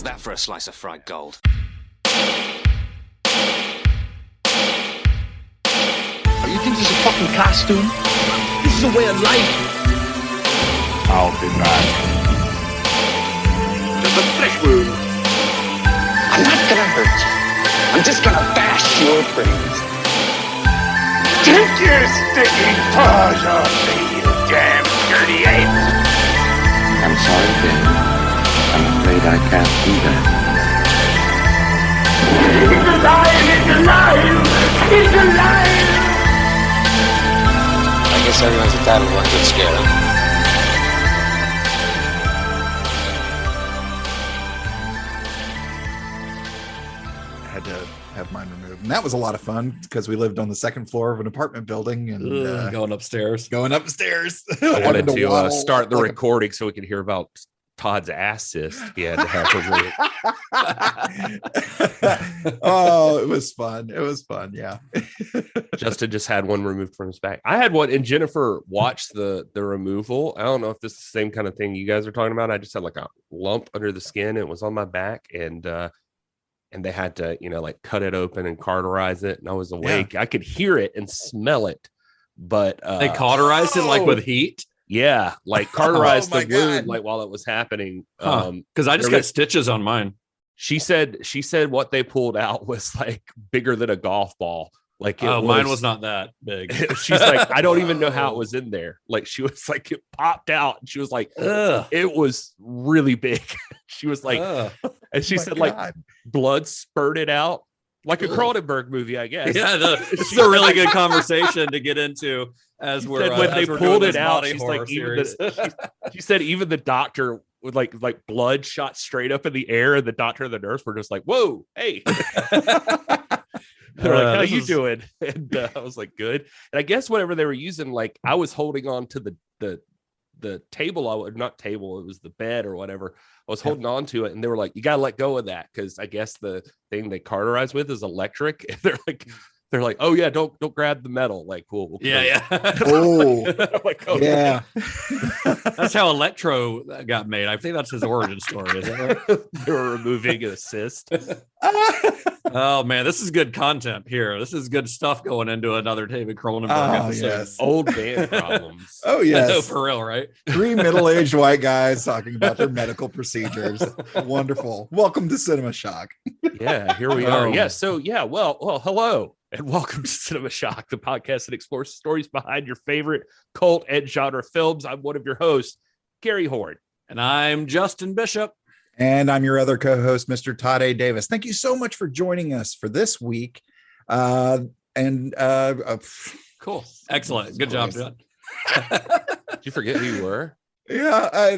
How's that for a slice of fried gold? You think this is a fucking costume? This is a way of life. I'll be back. There's a fresh wound. I'm not gonna hurt you. I'm just gonna bash your brains. Take your sticking paws off me, you damn dirty ape! I'm sorry, Dave. I'm afraid I can't do that. It's alive! It's alive! It's alive! I guess everyone's entitled to one good scare, huh? Had to have mine removed, and that was a lot of fun because we lived on the second floor of an apartment building and going upstairs. I wanted to start the recording so we could hear about Todd's assist he had to have removed. Oh, it was fun. Yeah. Justin just had one removed from his back. I had one, and Jennifer watched the removal. I don't know if this is the same kind of thing you guys are talking about. I just had like a lump under the skin. It was on my back, and they had to, like cut it open and cauterize it. And I was awake. Yeah. I could hear it and smell it, but they cauterized it like with heat. Yeah, like cauterized the wound like while it was happening. Because I just got stitches on mine. She said what they pulled out was like bigger than a golf ball. Like mine was not that big. She's like, I don't even know how it was in there. Like she was like, it popped out. And she was like, it was really big. She was like, and she said like blood spurted out like a Cronenberg movie, I guess. Yeah, it's a really good conversation to get into as we're when they pulled it out. She's like, she said even the doctor with like blood shot straight up in the air, and the doctor and the nurse were just like, "Whoa, hey." They're like, "How you doing?" And I was like, "Good." And I guess whatever they were using, like I was holding on to the table. Not table, it was the bed or whatever. I was holding on to it, and they were like, "You gotta let go of that," because I guess the thing they cauterize with is electric. And they're like, "Oh yeah, don't grab the metal." Like, cool. Yeah. Oh, like, oh, yeah. That's how Electro got made. I think that's his origin story. Is that right? They were removing an assist. Oh man, this is good content here. This is good stuff going into another David Cronenberg episode. Yes. Old man problems. Oh yes, no, for real, right? 3 middle-aged white guys talking about their medical procedures. Wonderful. Welcome to Cinema Shock. Yeah, here we are. Yeah, so yeah, well, hello. And welcome to Cinema Shock, the podcast that explores stories behind your favorite cult and genre films. I'm one of your hosts, Gary Horn. And I'm Justin Bishop. And I'm your other co-host, Mr. Todd A. Davis. Thank you so much for joining us for this week. Cool. Excellent. Good job, John. Did you forget who you were? Yeah,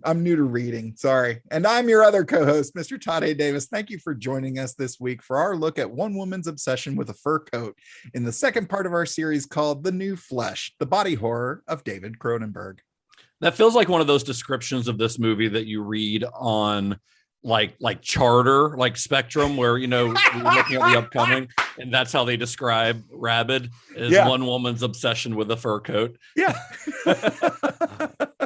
I'm new to reading. Sorry. And I'm your other co-host, Mr. Todd A. Davis. Thank you for joining us this week for our look at one woman's obsession with a fur coat in the second part of our series called The New Flesh, the body horror of David Cronenberg. That feels like one of those descriptions of this movie that you read on like Charter, like Spectrum, where, you're looking at the upcoming, and that's how they describe RABID is one woman's obsession with a fur coat. Yeah.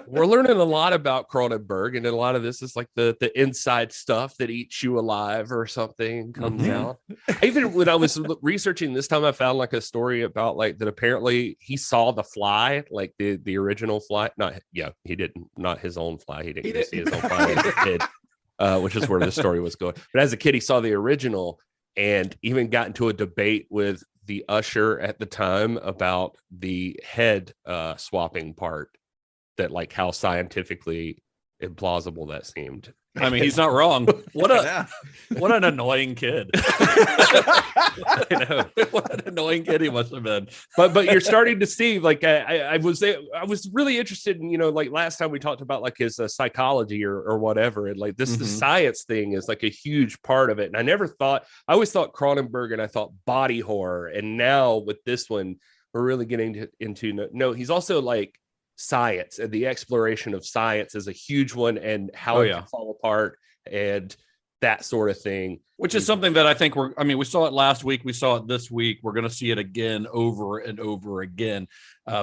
We're learning a lot about Cronenberg, and a lot of this is like the inside stuff that eats you alive or something comes out. Even when I was researching this time, I found like a story about like that apparently he saw The Fly, like the original Fly. He didn't, not his own Fly. He didn't see his own Fly as a kid. Which is where the story was going. But as a kid, he saw the original and even got into a debate with the usher at the time about the head swapping part, that like how scientifically implausible that seemed. I mean, he's not wrong. What an annoying kid. I know. What an annoying kid he must have been. But you're starting to see, like, I was really interested in, like last time we talked about like his psychology or whatever. And like the science thing is like a huge part of it. And I always thought Cronenberg and I thought body horror. And now with this one, we're really getting into, he's also like science, and the exploration of science is a huge one, and how it can fall apart and that sort of thing, which is something that I think we saw it last week, we saw it this week, we're going to see it again over and over again.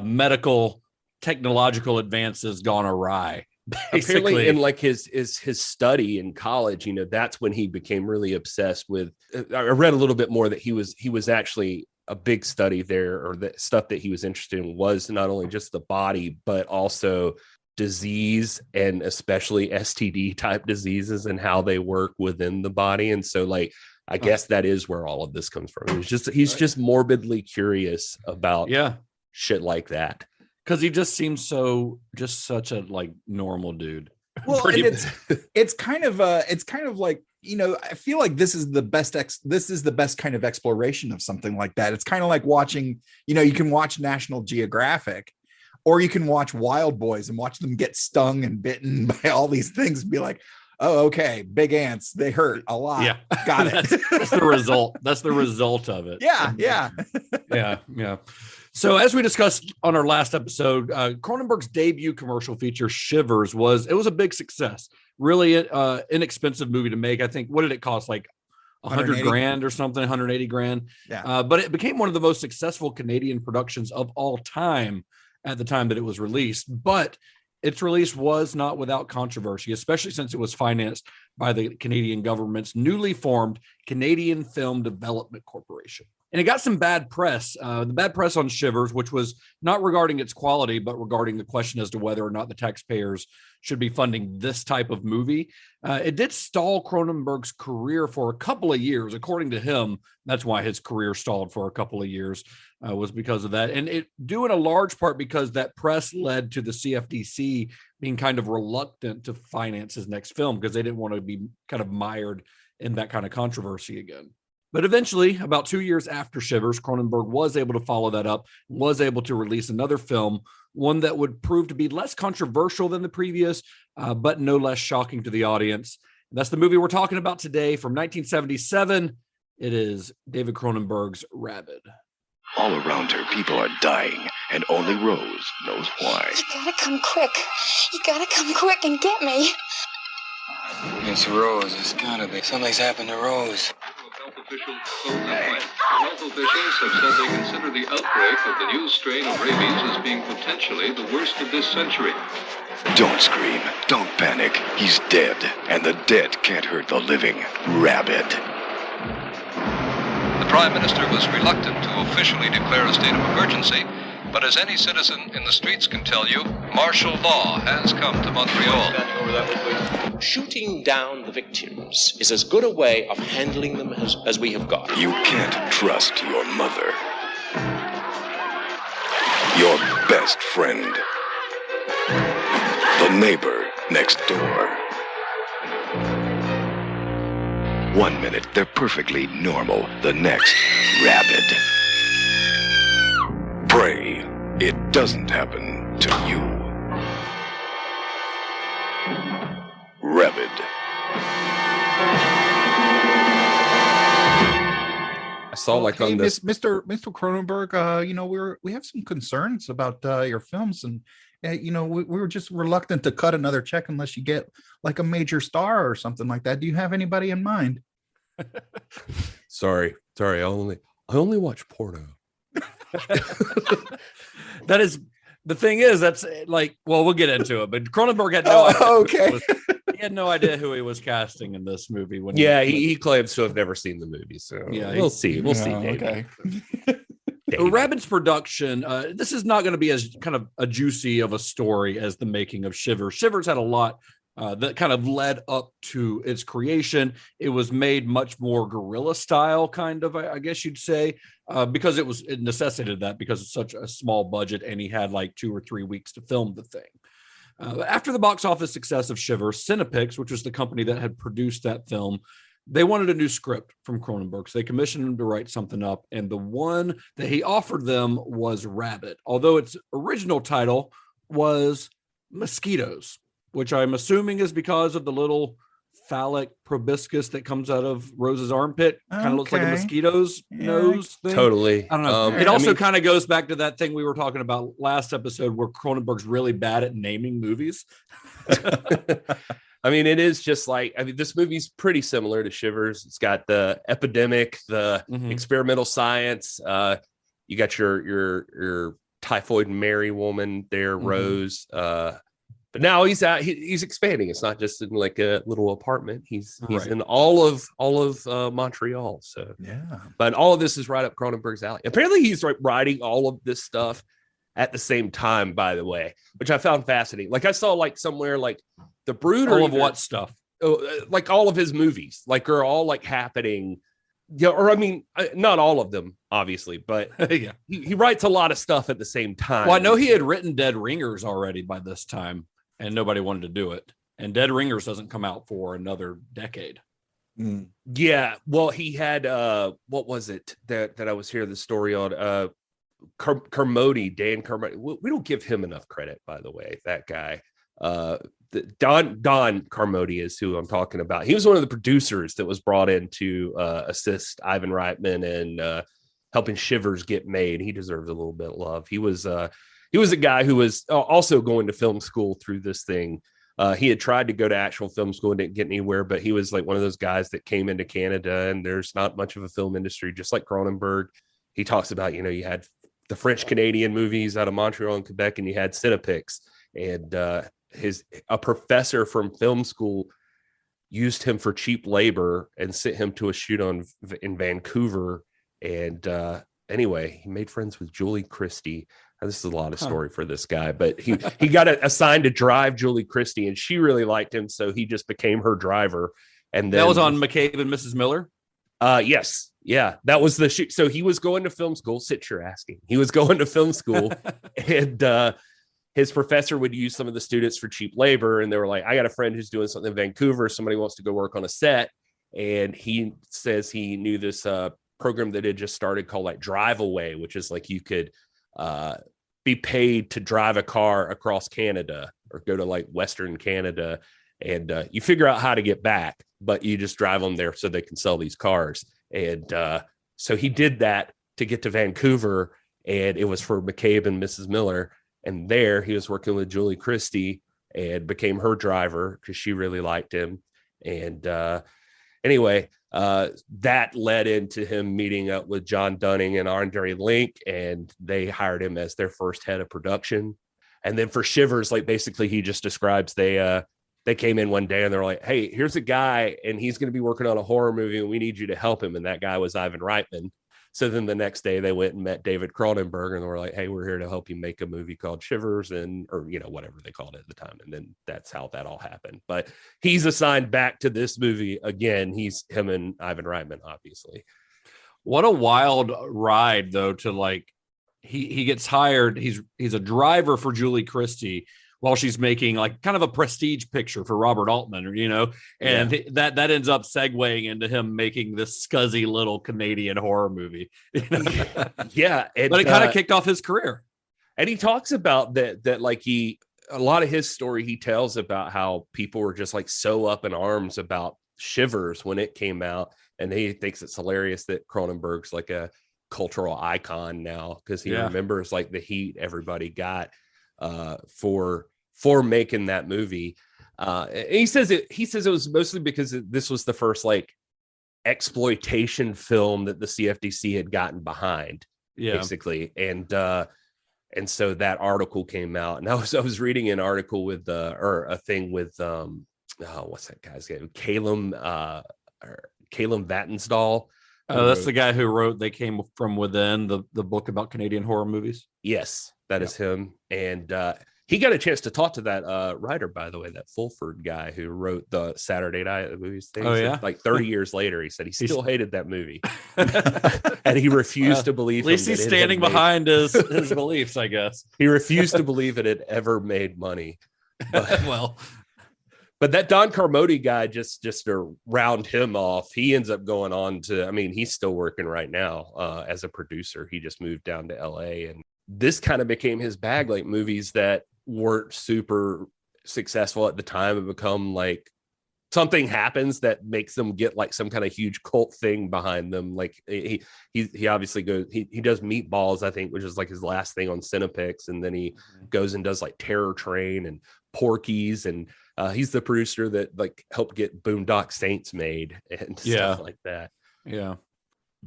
Medical technological advances gone awry, Apparently in like his study in college, that's when he became really obsessed with. I read a little bit more that he was actually a big study there, or the stuff that he was interested in was not only just the body, but also disease, and especially STD type diseases and how they work within the body. And so like, I guess that is where all of this comes from. He's just morbidly curious about shit like that. Because he just seems such a like normal dude. Well, and it's kind of like, I feel like this is the best kind of exploration of something like that. It's kind of like watching, you can watch National Geographic, or you can watch Wild Boys and watch them get stung and bitten by all these things and be like, oh, okay, big ants, they hurt a lot. Yeah, got it. That's the result. That's the result of it. Yeah. So as we discussed on our last episode, Cronenberg's debut commercial feature Shivers was a big success. Really inexpensive movie to make. I think, what did it cost? Like $100,000 or something, $180,000. Yeah. But it became one of the most successful Canadian productions of all time at the time that it was released. But its release was not without controversy, especially since it was financed by the Canadian government's newly formed Canadian Film Development Corporation. And it got some bad press. The bad press on Shivers, which was not regarding its quality, but regarding the question as to whether or not the taxpayers should be funding this type of movie. It did stall Cronenberg's career for a couple of years. According to him, that's why his career stalled for a couple of years, was because of that. And it due in a large part because that press led to the CFDC being kind of reluctant to finance his next film because they didn't want to be kind of mired in that kind of controversy again. But eventually, about 2 years after Shivers, Cronenberg was able to follow that up, was able to release another film, one that would prove to be less controversial than the previous, but no less shocking to the audience. And that's the movie we're talking about today from 1977. It is David Cronenberg's RABID. All around her, people are dying, and only Rose knows why. You gotta come quick. You gotta come quick and get me. It's Rose. It's gotta be. Something's happened to Rose. Health officials have said they consider the outbreak of the new strain of rabies as being potentially the worst of this century. Don't scream. Don't panic. He's dead, and the dead can't hurt the living. RABID. The Prime Minister was reluctant to officially declare a state of emergency, but as any citizen in the streets can tell you, martial law has come to Montreal. Shooting down the victims is as good a way of handling them as we have got. You can't trust your mother. Your best friend. The neighbor next door. 1 minute, they're perfectly normal. The next, RABID. Pray it doesn't happen to you. RABID. I saw like on this, Mr. Cronenberg, we have some concerns about your films, and we were just reluctant to cut another check unless you get like a major star or something like that. Do you have anybody in mind? Sorry. I only watch porno. That is the thing is that's like, well, we'll get into it, but Cronenberg had no idea. Okay. He had no idea who he was casting in this movie. When he claims to have never seen the movie, so we'll see. We'll see. Okay. RABID's production, this is not going to be as kind of a juicy of a story as the making of Shivers. Shivers had a lot that kind of led up to its creation. It was made much more guerrilla style, kind of, I guess you'd say, because it necessitated that because it's such a small budget, and he had like 2 or 3 weeks to film the thing. After the box office success of Shivers, Cinepix, which was the company that had produced that film, they wanted a new script from Cronenberg, so they commissioned him to write something up, and the one that he offered them was RABID, although its original title was Mosquitoes, which I'm assuming is because of the little phallic proboscis that comes out of Rose's armpit. Kind of looks like a mosquito's nose thing. Totally. I don't know. It also kind of goes back to that thing we were talking about last episode where Cronenberg's really bad at naming movies. I mean, it is just like, this movie's pretty similar to Shivers. It's got the epidemic, the experimental science. You got your typhoid Mary woman there, Rose. But now he's out. He's expanding. It's not just in like a little apartment. He's Right. in all of Montreal. So Yeah. but all of this is right up Cronenberg's alley. Apparently, he's writing all of this stuff at the same time. By the way, which I found fascinating. Like I saw like somewhere like The Brood. All of what stuff? Like all of his movies, like are all like happening. Yeah, or I mean, not all of them, obviously, but Yeah. he writes a lot of stuff at the same time. Well, I know he had written Dead Ringers already by this time, and nobody wanted to do it. And Dead Ringers doesn't come out for another decade. Mm. Yeah, well, he had what was it that I was hearing the story on? Kermode, Dan Kermode. We don't give him enough credit, by the way. That guy, Don Kermode is who I'm talking about. He was one of the producers that was brought in to assist Ivan Reitman and helping Shivers get made. He deserves a little bit of love. He was a guy who was also going to film school through this thing. He had tried to go to actual film school and didn't get anywhere, but he was like one of those guys that came into Canada, and there's not much of a film industry, just like Cronenberg. He talks about, you had the French Canadian movies out of Montreal and Quebec, and you had Cinepix, and a professor from film school used him for cheap labor and sent him to a shoot in Vancouver. And anyway, he made friends with Julie Christie. Now, this is a lot of story for this guy, but he got assigned to drive Julie Christie, and she really liked him, so he just became her driver. And then, that was on McCabe and Mrs. Miller. Yes, yeah, that was the shoot. So he was going to film school. Sit, you're asking. He was going to film school, and his professor would use some of the students for cheap labor. And they were like, I got a friend who's doing something in Vancouver. Somebody wants to go work on a set. And he says he knew this program that had just started called like Drive Away, which is like you could be paid to drive a car across Canada or go to like Western Canada. And you figure out how to get back, but you just drive them there so they can sell these cars. And so he did that to get to Vancouver, and it was for McCabe and Mrs. Miller. And there he was working with Julie Christie and became her driver because she really liked him. And anyway, that led into him meeting up with John Dunning and Andre Link, and they hired him as their first head of production. And then for Shivers, like basically he just describes they came in one day and they're like, hey, here's a guy and he's going to be working on a horror movie and we need you to help him. And that guy was Ivan Reitman. So then the next day they went and met David Cronenberg and they were like, hey, we're here to help you make a movie called Shivers, or whatever they called it at the time. And then that's how that all happened. But he's assigned back to this movie again. He's him and Ivan Reitman, obviously. What a wild ride, though, to like he gets hired. He's a driver for Julie Christie while she's making like kind of a prestige picture for Robert Altman, and that ends up segueing into him making this scuzzy little Canadian horror movie. Yeah. But it kind of kicked off his career. And he talks about that like a lot of his story, he tells about how people were just like so up in arms about Shivers when it came out. And he thinks it's hilarious that Cronenberg's like a cultural icon now because he remembers like the heat everybody got for making that movie. And he says it was mostly because this was the first like exploitation film that the CFDC had gotten behied, basically. And so that article came out, and I was reading an article with or a thing with what's that guy's name? Calum Vatnsdal. That's the guy who wrote They Came From Within, the book about Canadian horror movies. Yes, that is him. And he got a chance to talk to that writer, by the way, that Fulford guy who wrote the Saturday Night Movies thing. Oh, yeah? Like 30 years later, he said he still hated that movie. And he refused to believe At least he's standing behind his beliefs, I guess. He refused to believe it had ever made money. But, but that Don Carmody guy, just to round him off, he ends up going on to, he's still working right now as a producer. He just moved down to LA, and this kind of became his bag, like movies that weren't super successful at the time and become like something happens that makes them get like some kind of huge cult thing behind them. Like he obviously goes, he does Meatballs, I think, which is like his last thing on Cinepix. And then he goes and does like Terror Train and Porky's. And he's the producer that like helped get Boondock Saints made and stuff like that. Yeah.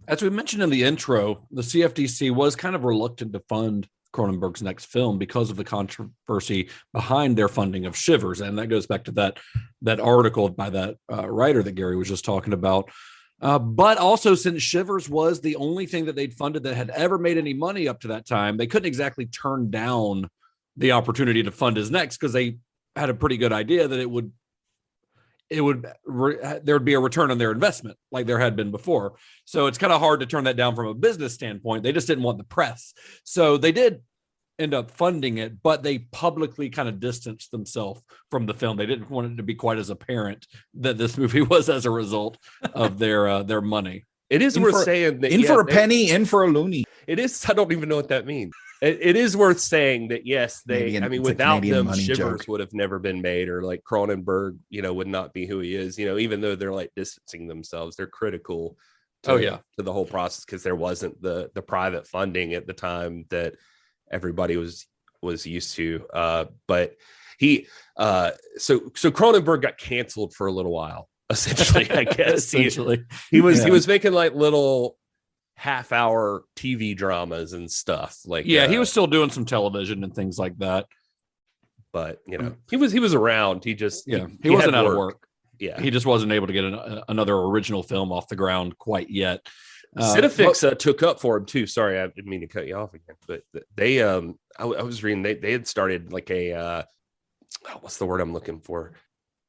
As we mentioned in the intro, the CFDC was kind of reluctant to fund Cronenberg's next film because of the controversy behind their funding of Shivers. And that goes back to that article by that writer that Gary was just talking about. But also, since Shivers was the only thing that they'd funded that had ever made any money up to that time, they couldn't exactly turn down the opportunity to fund his next, because they had a pretty good idea that there'd be a return on their investment like there had been before. So it's kind of hard to turn that down from a business standpoint. They just didn't want the press. So they did end up funding it, but they publicly kind of distanced themselves from the film. They didn't want it to be quite as apparent that this movie was as a result of their money. It is worth saying that for a penny, in for a loony. It is. I don't even know what that means. It is worth saying that, yes, without them, Shivers would have never been made, or like Cronenberg, would not be who he is. Even though they're like distancing themselves, they're critical to the whole process, because there wasn't the private funding at the time that everybody was used to. But he so Cronenberg got canceled for a little while, essentially. I guess he was making like little half-hour TV dramas and stuff. Like he was still doing some television and things like that. But he was around. He just he wasn't out of work. Yeah, he just wasn't able to get another original film off the ground quite yet. Cinefix took up for him too. Sorry, I didn't mean to cut you off again, but they I was reading they had started like a what's the word I'm looking for?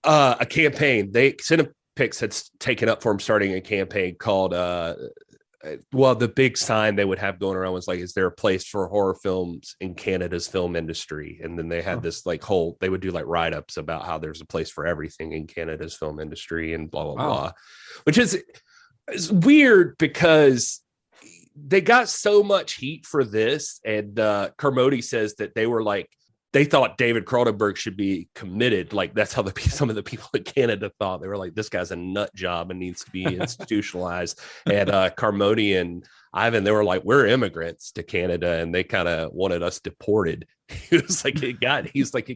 A campaign. Cinepix had taken up for him, starting a campaign called the big sign they would have going around was like, is there a place for horror films in Canada's film industry? And then they had this like they would do like write-ups about how there's a place for everything in Canada's film industry and blah, blah, blah, which is weird because they got so much heat for this. And Carmody says that they thought David Cronenberg should be committed. Like that's how some of the people in Canada thought. They were like, this guy's a nut job and needs to be institutionalized. And Carmody and Ivan, they were like, we're immigrants to Canada, and they kind of wanted us deported. It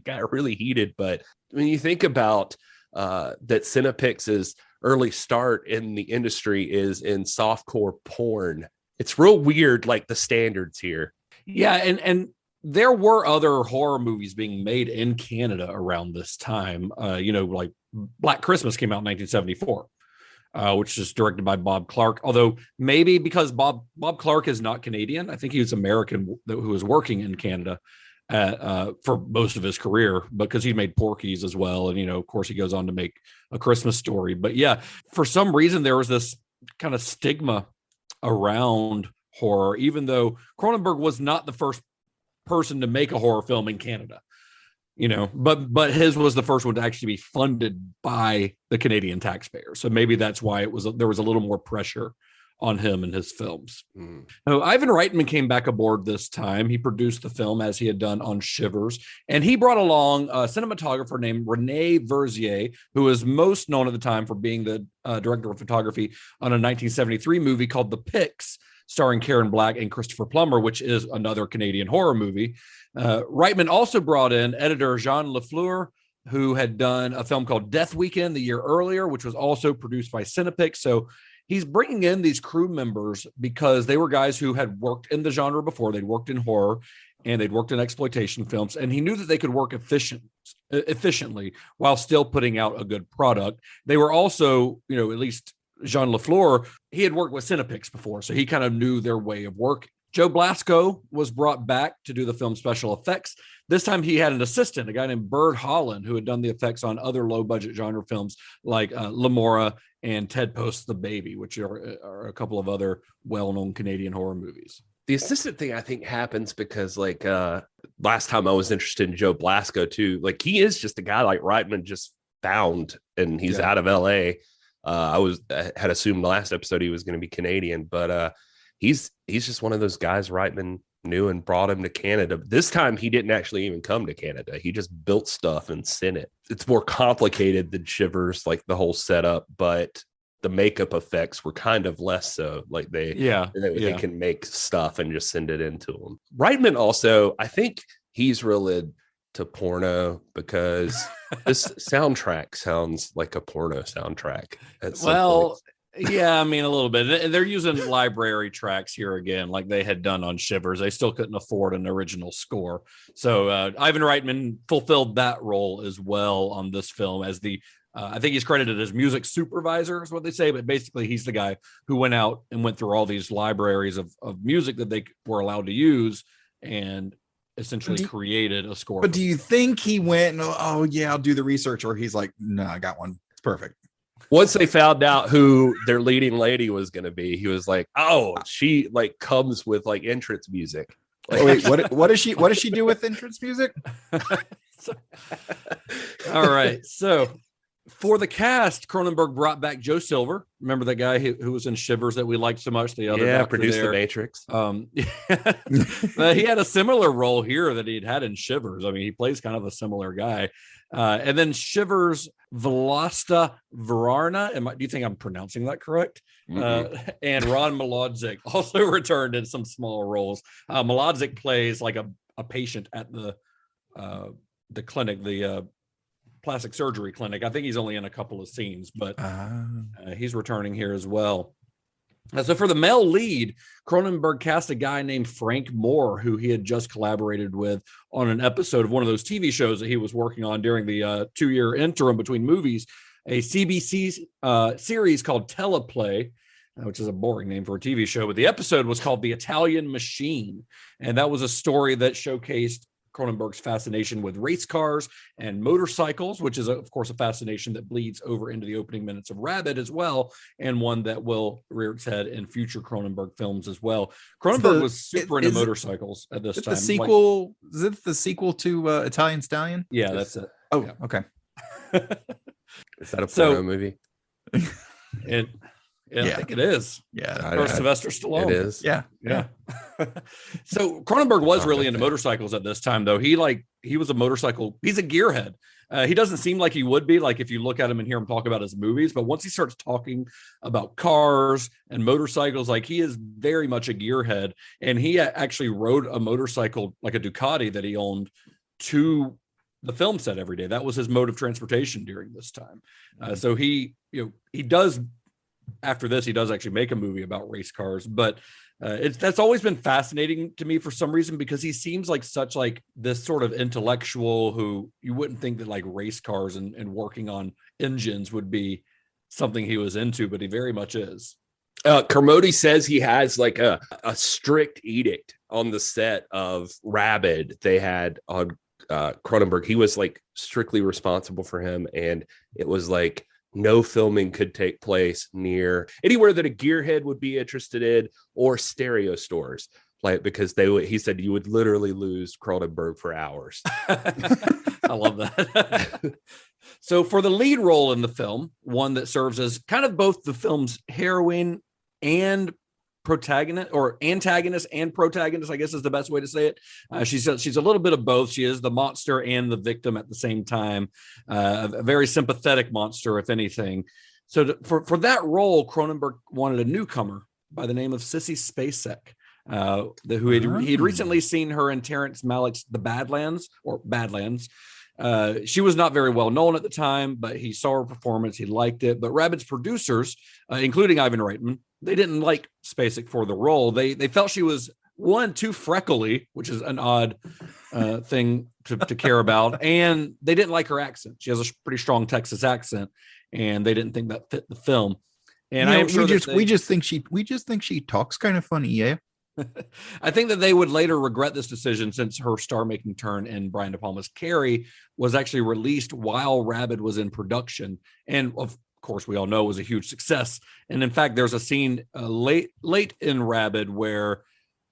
got really heated. But when you think about that, Cinepix's early start in the industry is in softcore porn. It's real weird, like the standards here. Yeah, and there were other horror movies being made in Canada around this time. Like Black Christmas came out in 1974, which is directed by Bob Clark. Although maybe because Bob Clark is not Canadian, I think he was American who was working in Canada for most of his career, because he made Porky's as well. And, of course, he goes on to make A Christmas Story. But yeah, for some reason, there was this kind of stigma around horror, even though Cronenberg was not the first person to make a horror film in Canada, but his was the first one to actually be funded by the Canadian taxpayer. So maybe that's why there was a little more pressure on him and his films. Now, Ivan Reitman came back aboard this time. He produced the film as he had done on Shivers, and he brought along a cinematographer named Rene Verzier, who is most known at the time for being the director of photography on a 1973 movie called The Pix, starring Karen Black and Christopher Plummer, which is another Canadian horror movie. Reitman also brought in editor Jean Lafleur, who had done a film called Death Weekend the year earlier, which was also produced by Cinepix. So he's bringing in these crew members because they were guys who had worked in the genre before. They'd worked in horror and they'd worked in exploitation films, and he knew that they could work efficiently while still putting out a good product. They were also, at least Jean Lafleur, he had worked with Cinepix before, so he kind of knew their way of working. Joe Blasco was brought back to do the film special effects. This time he had an assistant, a guy named Bird Holland, who had done the effects on other low-budget genre films like Lamora and Ted Post's The Baby, which are a couple of other well-known Canadian horror movies. The assistant thing, I think, happens because, last time I was interested in Joe Blasco, too. He is just a guy like Reitman just found, and he's out of L.A., I had assumed the last episode he was going to be Canadian, but he's just one of those guys Reitman knew and brought him to Canada. This time he didn't actually even come to Canada. He just built stuff and sent it. It's more complicated than Shivers, like the whole setup, but the makeup effects were kind of less so. They can make stuff and just send it into them. Reitman also, I think he's real into porno because this soundtrack sounds like a porno soundtrack. Yeah, I mean, a little bit. They're using library tracks here again, like they had done on Shivers. They still couldn't afford an original score. So Ivan Reitman fulfilled that role as well on this film as the, I think he's credited as music supervisor is what they say, but basically he's the guy who went out and went through all these libraries of music that they were allowed to use and essentially created a score. But do you think he went, oh yeah, I'll do the research, or he's like, no, I got one. It's perfect. Once they found out who their leading lady was going to be, he was like, "Oh, she like comes with like entrance music." Like, wait, what does she do with entrance music? All right, so for the cast, Cronenberg brought back Joe Silver. Remember that guy who was in Shivers that we liked so much? The other produced there. The Matrix. But he had a similar role here that he'd had in Shivers. I mean, he plays kind of a similar guy. And then Shivers Vlasta Varana. Do you think I'm pronouncing that correct? And Ron Molodzik also returned in some small roles. Molodzik plays like a patient at the clinic, the plastic surgery clinic. I think he's only in a couple of scenes, but he's returning here as well. So for the male lead, Cronenberg cast a guy named Frank Moore, who he had just collaborated with on an episode of one of those TV shows that he was working on during the 2-year interim between movies, a CBC series called Teleplay, which is a boring name for a TV show, but the episode was called The Italian Machine. And that was a story that showcased Cronenberg's fascination with race cars and motorcycles, which is, of course, a fascination that bleeds over into the opening minutes of Rabid as well, and one that will rear its head in future Cronenberg films as well. Cronenberg was super into motorcycles at this time. The sequel, is it the sequel to Italian Stallion? Yeah, that's it. Oh, yeah. Okay. Is that a porno movie? I think it is. Yeah. Or Sylvester Stallone. It is. Yeah. So Cronenberg was really into motorcycles at this time, though. He's a motorcycle. He's a gearhead. He doesn't seem like he would be, like if you look at him and hear him talk about his movies, but once he starts talking about cars and motorcycles, like he is very much a gearhead. And he actually rode a motorcycle, like a Ducati that he owned, to the film set every day. That was his mode of transportation during this time. So he does, after this, he does actually make a movie about race cars, but that's always been fascinating to me for some reason, because he seems like such like this sort of intellectual who you wouldn't think that like race cars and working on engines would be something he was into, but he very much is. Kermode says he has like a strict edict on the set of Rabid they had on Cronenberg. He was like strictly responsible for him, and it was like no filming could take place near anywhere that a gearhead would be interested in, or stereo stores, like, because he said you would literally lose Cronenberg for hours. I love that. So for the lead role in the film, one that serves as kind of both the film's heroine and protagonist, or antagonist and protagonist, I guess is the best way to say it. She's a little bit of both. She is the monster and the victim at the same time. A very sympathetic monster, if anything. So for that role, Cronenberg wanted a newcomer by the name of Sissy Spacek, he'd recently seen her in Terrence Malick's The Badlands. She was not very well known at the time, but he saw her performance. He liked it. But Rabid's producers, including Ivan Reitman, they didn't like Spacek for the role. They felt she was, one, too freckly, which is an odd thing to care about, and they didn't like her accent. She has a pretty strong Texas accent, and they didn't think that fit the film. And I am sure we just think she talks kind of funny. Yeah. I think that they would later regret this decision, since her star-making turn in Brian De Palma's Carrie was actually released while Rabid was in production, and of course we all know it was a huge success. And in fact, there's a scene late in Rabid where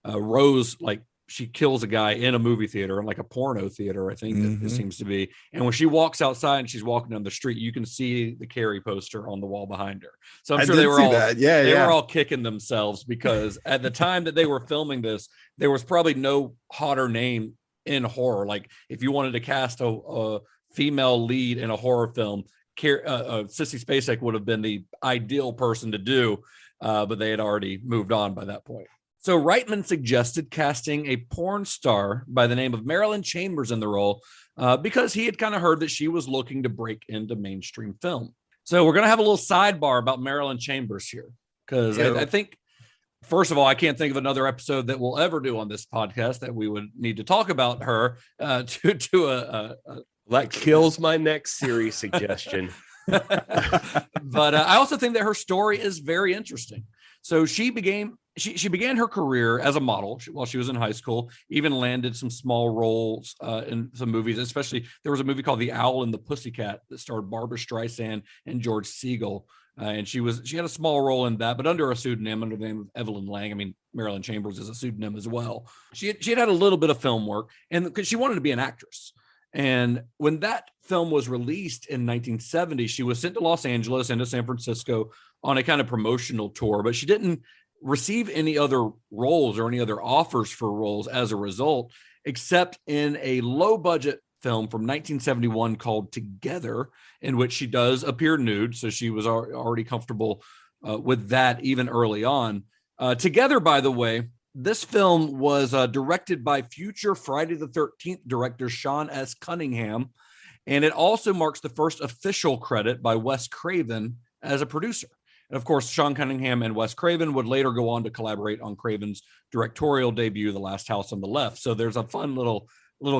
Rose, like, she kills a guy in a movie theater, in like a porno theater, I think it seems to be. And when she walks outside and she's walking down the street, you can see the Carrie poster on the wall behind her. So I'm sure they were all were all kicking themselves, because at the time that they were filming this, there was probably no hotter name in horror. Like, if you wanted to cast a female lead in a horror film, Sissy Spacek would have been the ideal person to do, but they had already moved on by that point. So Reitman suggested casting a porn star by the name of Marilyn Chambers in the role, because he had kind of heard that she was looking to break into mainstream film. So we're going to have a little sidebar about Marilyn Chambers here, because I think, first of all, I can't think of another episode that we'll ever do on this podcast that we would need to talk about her that kills my next series suggestion. But I also think that her story is very interesting. So she began her career as a model while she was in high school, even landed some small roles in some movies, especially there was a movie called The Owl and the Pussycat that starred Barbara Streisand and George Segal. And she had a small role in that, but under a pseudonym, under the name of Evelyn Lang. I mean, Marilyn Chambers is a pseudonym as well. She had a little bit of film work, and because she wanted to be an actress. And when that film was released in 1970, she was sent to Los Angeles and to San Francisco on a kind of promotional tour, but she didn't receive any other roles or any other offers for roles as a result, except in a low budget film from 1971 called Together, in which she does appear nude. So she was already comfortable with that even early on. Together, by the way, this film was directed by future Friday the 13th director Sean S. Cunningham, and it also marks the first official credit by Wes Craven as a producer. And of course, Sean Cunningham and Wes Craven would later go on to collaborate on Craven's directorial debut, The Last House on the Left. So there's a fun little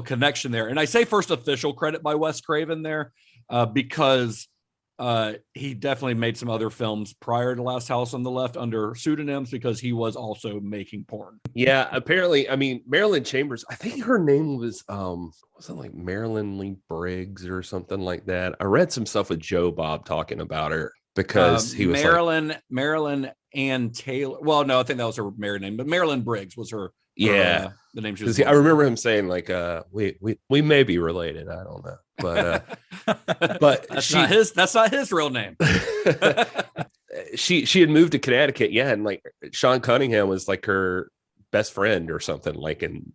connection there. And I say first official credit by Wes Craven there because he definitely made some other films prior to Last House on the Left under pseudonyms, because he was also making porn. Yeah, apparently. I mean, Marilyn Chambers, I think her name was wasn't like Marilyn Lee Briggs or something like that. I read some stuff with Joe Bob talking about her, because he was Marilyn Ann Taylor. Well, no, I think that was her married name, but Marilyn Briggs was her. The name she was. I remember him saying like, we may be related. I don't know, but that's not his real name. she had moved to Connecticut, and like Sean Cunningham was like her best friend or something, like, and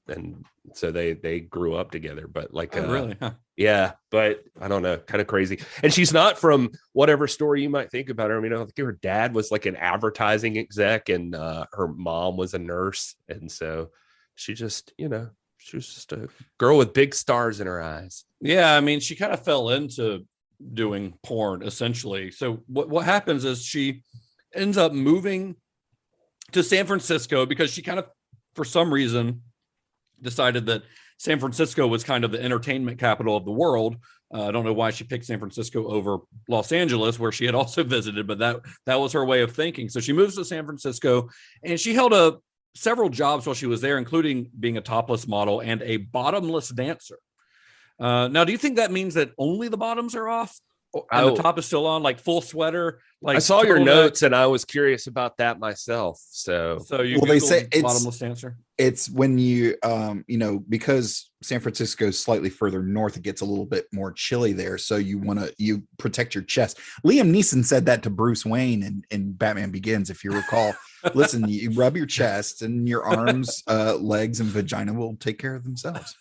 so they grew up together. But like, really? Huh. Yeah, but I don't know, kind of crazy. And she's not from whatever story you might think about her. I mean, I think her dad was like an advertising exec, and her mom was a nurse, and so she just, she was just a girl with big stars in her eyes. Yeah, I mean, she kind of fell into doing porn essentially. So what happens is she ends up moving to San Francisco because she kind of, for some reason, decided that San Francisco was kind of the entertainment capital of the world. I don't know why she picked San Francisco over Los Angeles, where she had also visited, but that was her way of thinking. So she moves to San Francisco, and she held several jobs while she was there, including being a topless model and a bottomless dancer. Now, do you think that means that only the bottoms are off and the top is still on, like full sweater? Like, I saw your notes, and I was curious about that myself. So they say it's bottomless dancer. It's when you, because San Francisco is slightly further north, it gets a little bit more chilly there. So you protect your chest. Liam Neeson said that to Bruce Wayne in Batman Begins, if you recall. Listen, you rub your chest, and your arms, legs, and vagina will take care of themselves.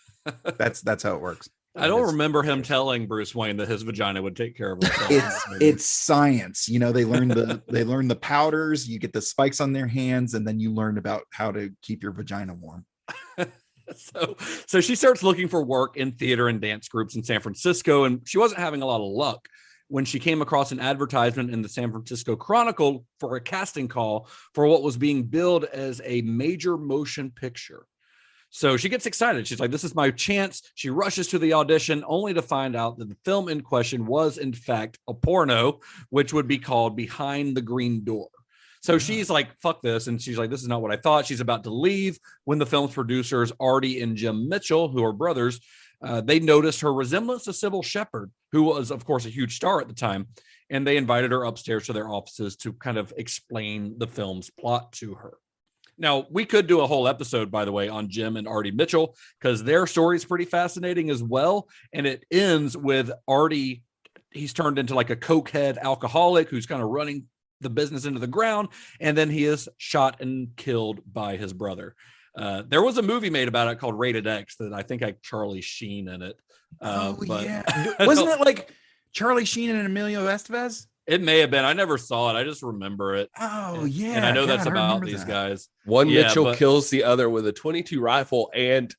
That's how it works. I don't remember him telling Bruce Wayne that his vagina would take care of itself. It's science. They learn the powders, you get the spikes on their hands, and then you learn about how to keep your vagina warm. So she starts looking for work in theater and dance groups in San Francisco, and she wasn't having a lot of luck when she came across an advertisement in the San Francisco Chronicle for a casting call for what was being billed as a major motion picture. So she gets excited. She's like, this is my chance. She rushes to the audition, only to find out that the film in question was, in fact, a porno, which would be called Behind the Green Door. So she's like, fuck this. And she's like, this is not what I thought. She's about to leave when the film's producers, Artie and Jim Mitchell, who are brothers, they noticed her resemblance to Sybil Shepherd, who was, of course, a huge star at the time. And they invited her upstairs to their offices to kind of explain the film's plot to her. Now, we could do a whole episode, by the way, on Jim and Artie Mitchell, because their story is pretty fascinating as well. And it ends with Artie. He's turned into like a cokehead alcoholic who's kind of running the business into the ground. And then he is shot and killed by his brother. There was a movie made about it called Rated X that I think had Charlie Sheen in it. Yeah. Wasn't it like Charlie Sheen and Emilio Estevez? It may have been. I never saw it. I just remember it. Oh, yeah. And I know that's about these guys. One Mitchell kills the other with a .22 rifle and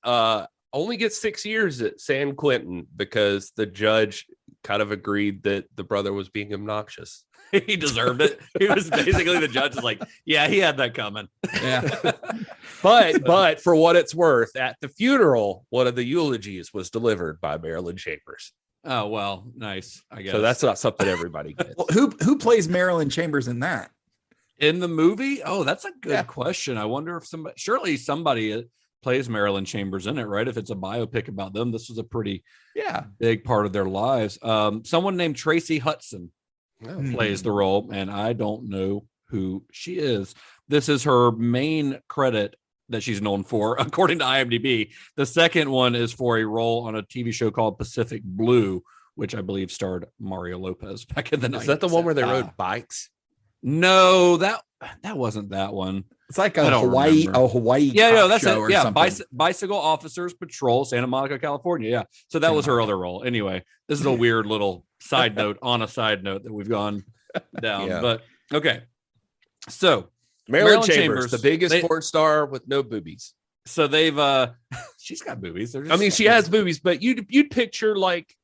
only gets 6 years at San Quentin because the judge kind of agreed that the brother was being obnoxious. He deserved it. He was basically the judge is like, yeah, he had that coming. Yeah. But for what it's worth, at the funeral, one of the eulogies was delivered by Marilyn Chambers. Oh, well, nice. I guess. So that's not something everybody gets. Well, who plays Marilyn Chambers in that? In the movie? Oh, that's a good question. I wonder if surely somebody plays Marilyn Chambers in it, right? If it's a biopic about them, this was a pretty big part of their lives. Someone named Tracy Hudson plays the role, and I don't know who she is. This is her main credit that she's known for, according to IMDb. The second one is for a role on a TV show called Pacific Blue, which I believe starred Mario Lopez back in the 90s. Is that the one where they rode bikes? No, that wasn't that one. It's like a Hawaii. Yeah, that's show it. Yeah, something. Bicycle Officers Patrol, Santa Monica, California. Yeah, so that was her other role. Anyway, this is a weird little side note on a side note that we've gone down. But okay, so Marilyn Chambers, the biggest porn star with no boobies. So they've she's got boobies. I mean, she has boobies, but you'd picture like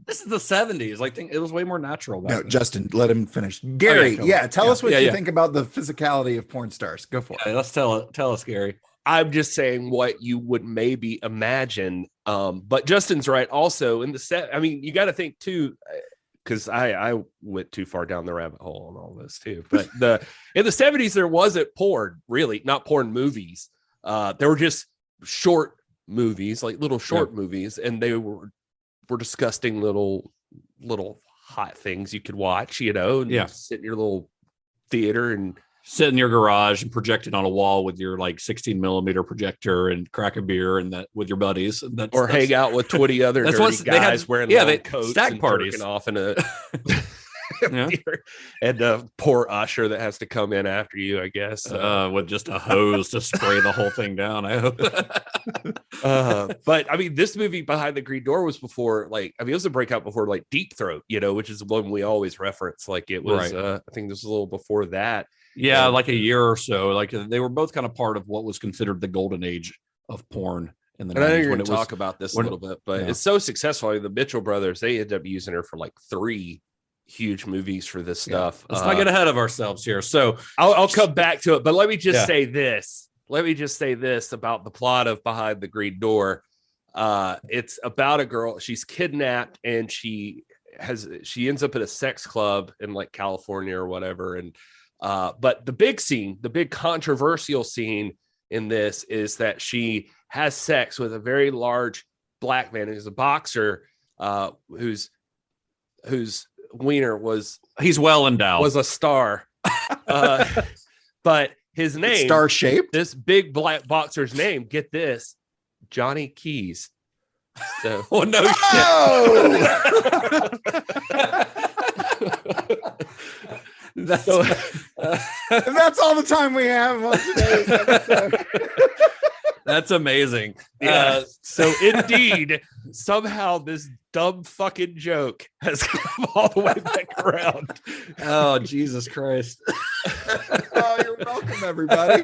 this is the 70s. Like, it was way more natural. No, then. Justin, let him finish. Gary, tell us what you think about the physicality of porn stars. Go for it. Let's tell us, Gary. I'm just saying what you would maybe imagine. But Justin's right. Also, in the set, I mean, you got to think too, because I went too far down the rabbit hole on all this too. But in the 70s, there wasn't porn, really, not porn movies. There were just short movies, like little short movies, and they were disgusting little hot things you could watch, and sit in your little theater and sit in your garage and project it on a wall with your like 16 millimeter projector and crack a beer and that with your buddies. Or hang out with 20 other dirty guys wearing long coats stag and parties jerking off in a and a poor usher that has to come in after you, I guess, with just a hose to spray the whole thing down. I hope. But I mean, this movie Behind the Green Door was before, like, I mean, it was a breakout before like Deep Throat, which is the one we always reference. Like it was, I think this was a little before that. Yeah, like a year or so. Like they were both kind of part of what was considered the golden age of porn in the 90s. I know you're going to talk about this a little bit, but it's so successful. I mean, the Mitchell brothers, they ended up using her for like 3 huge movies for this stuff. Let's not get ahead of ourselves here. So I'll come back to it, but let me just say this. Let me just say this about the plot of Behind the Green Door. It's about a girl. She's kidnapped and she ends up at a sex club in like California or whatever. And but the big controversial scene in this is that she has sex with a very large black man who's a boxer, whose wiener he's well endowed, was a star. But his name, star shaped, this big black boxer's name, get this, Johnny Keys. So no That's all the time we have on today's episode. That's amazing. So indeed, somehow this dumb fucking joke has come all the way back around. Oh, Jesus Christ. Oh, you're welcome, everybody.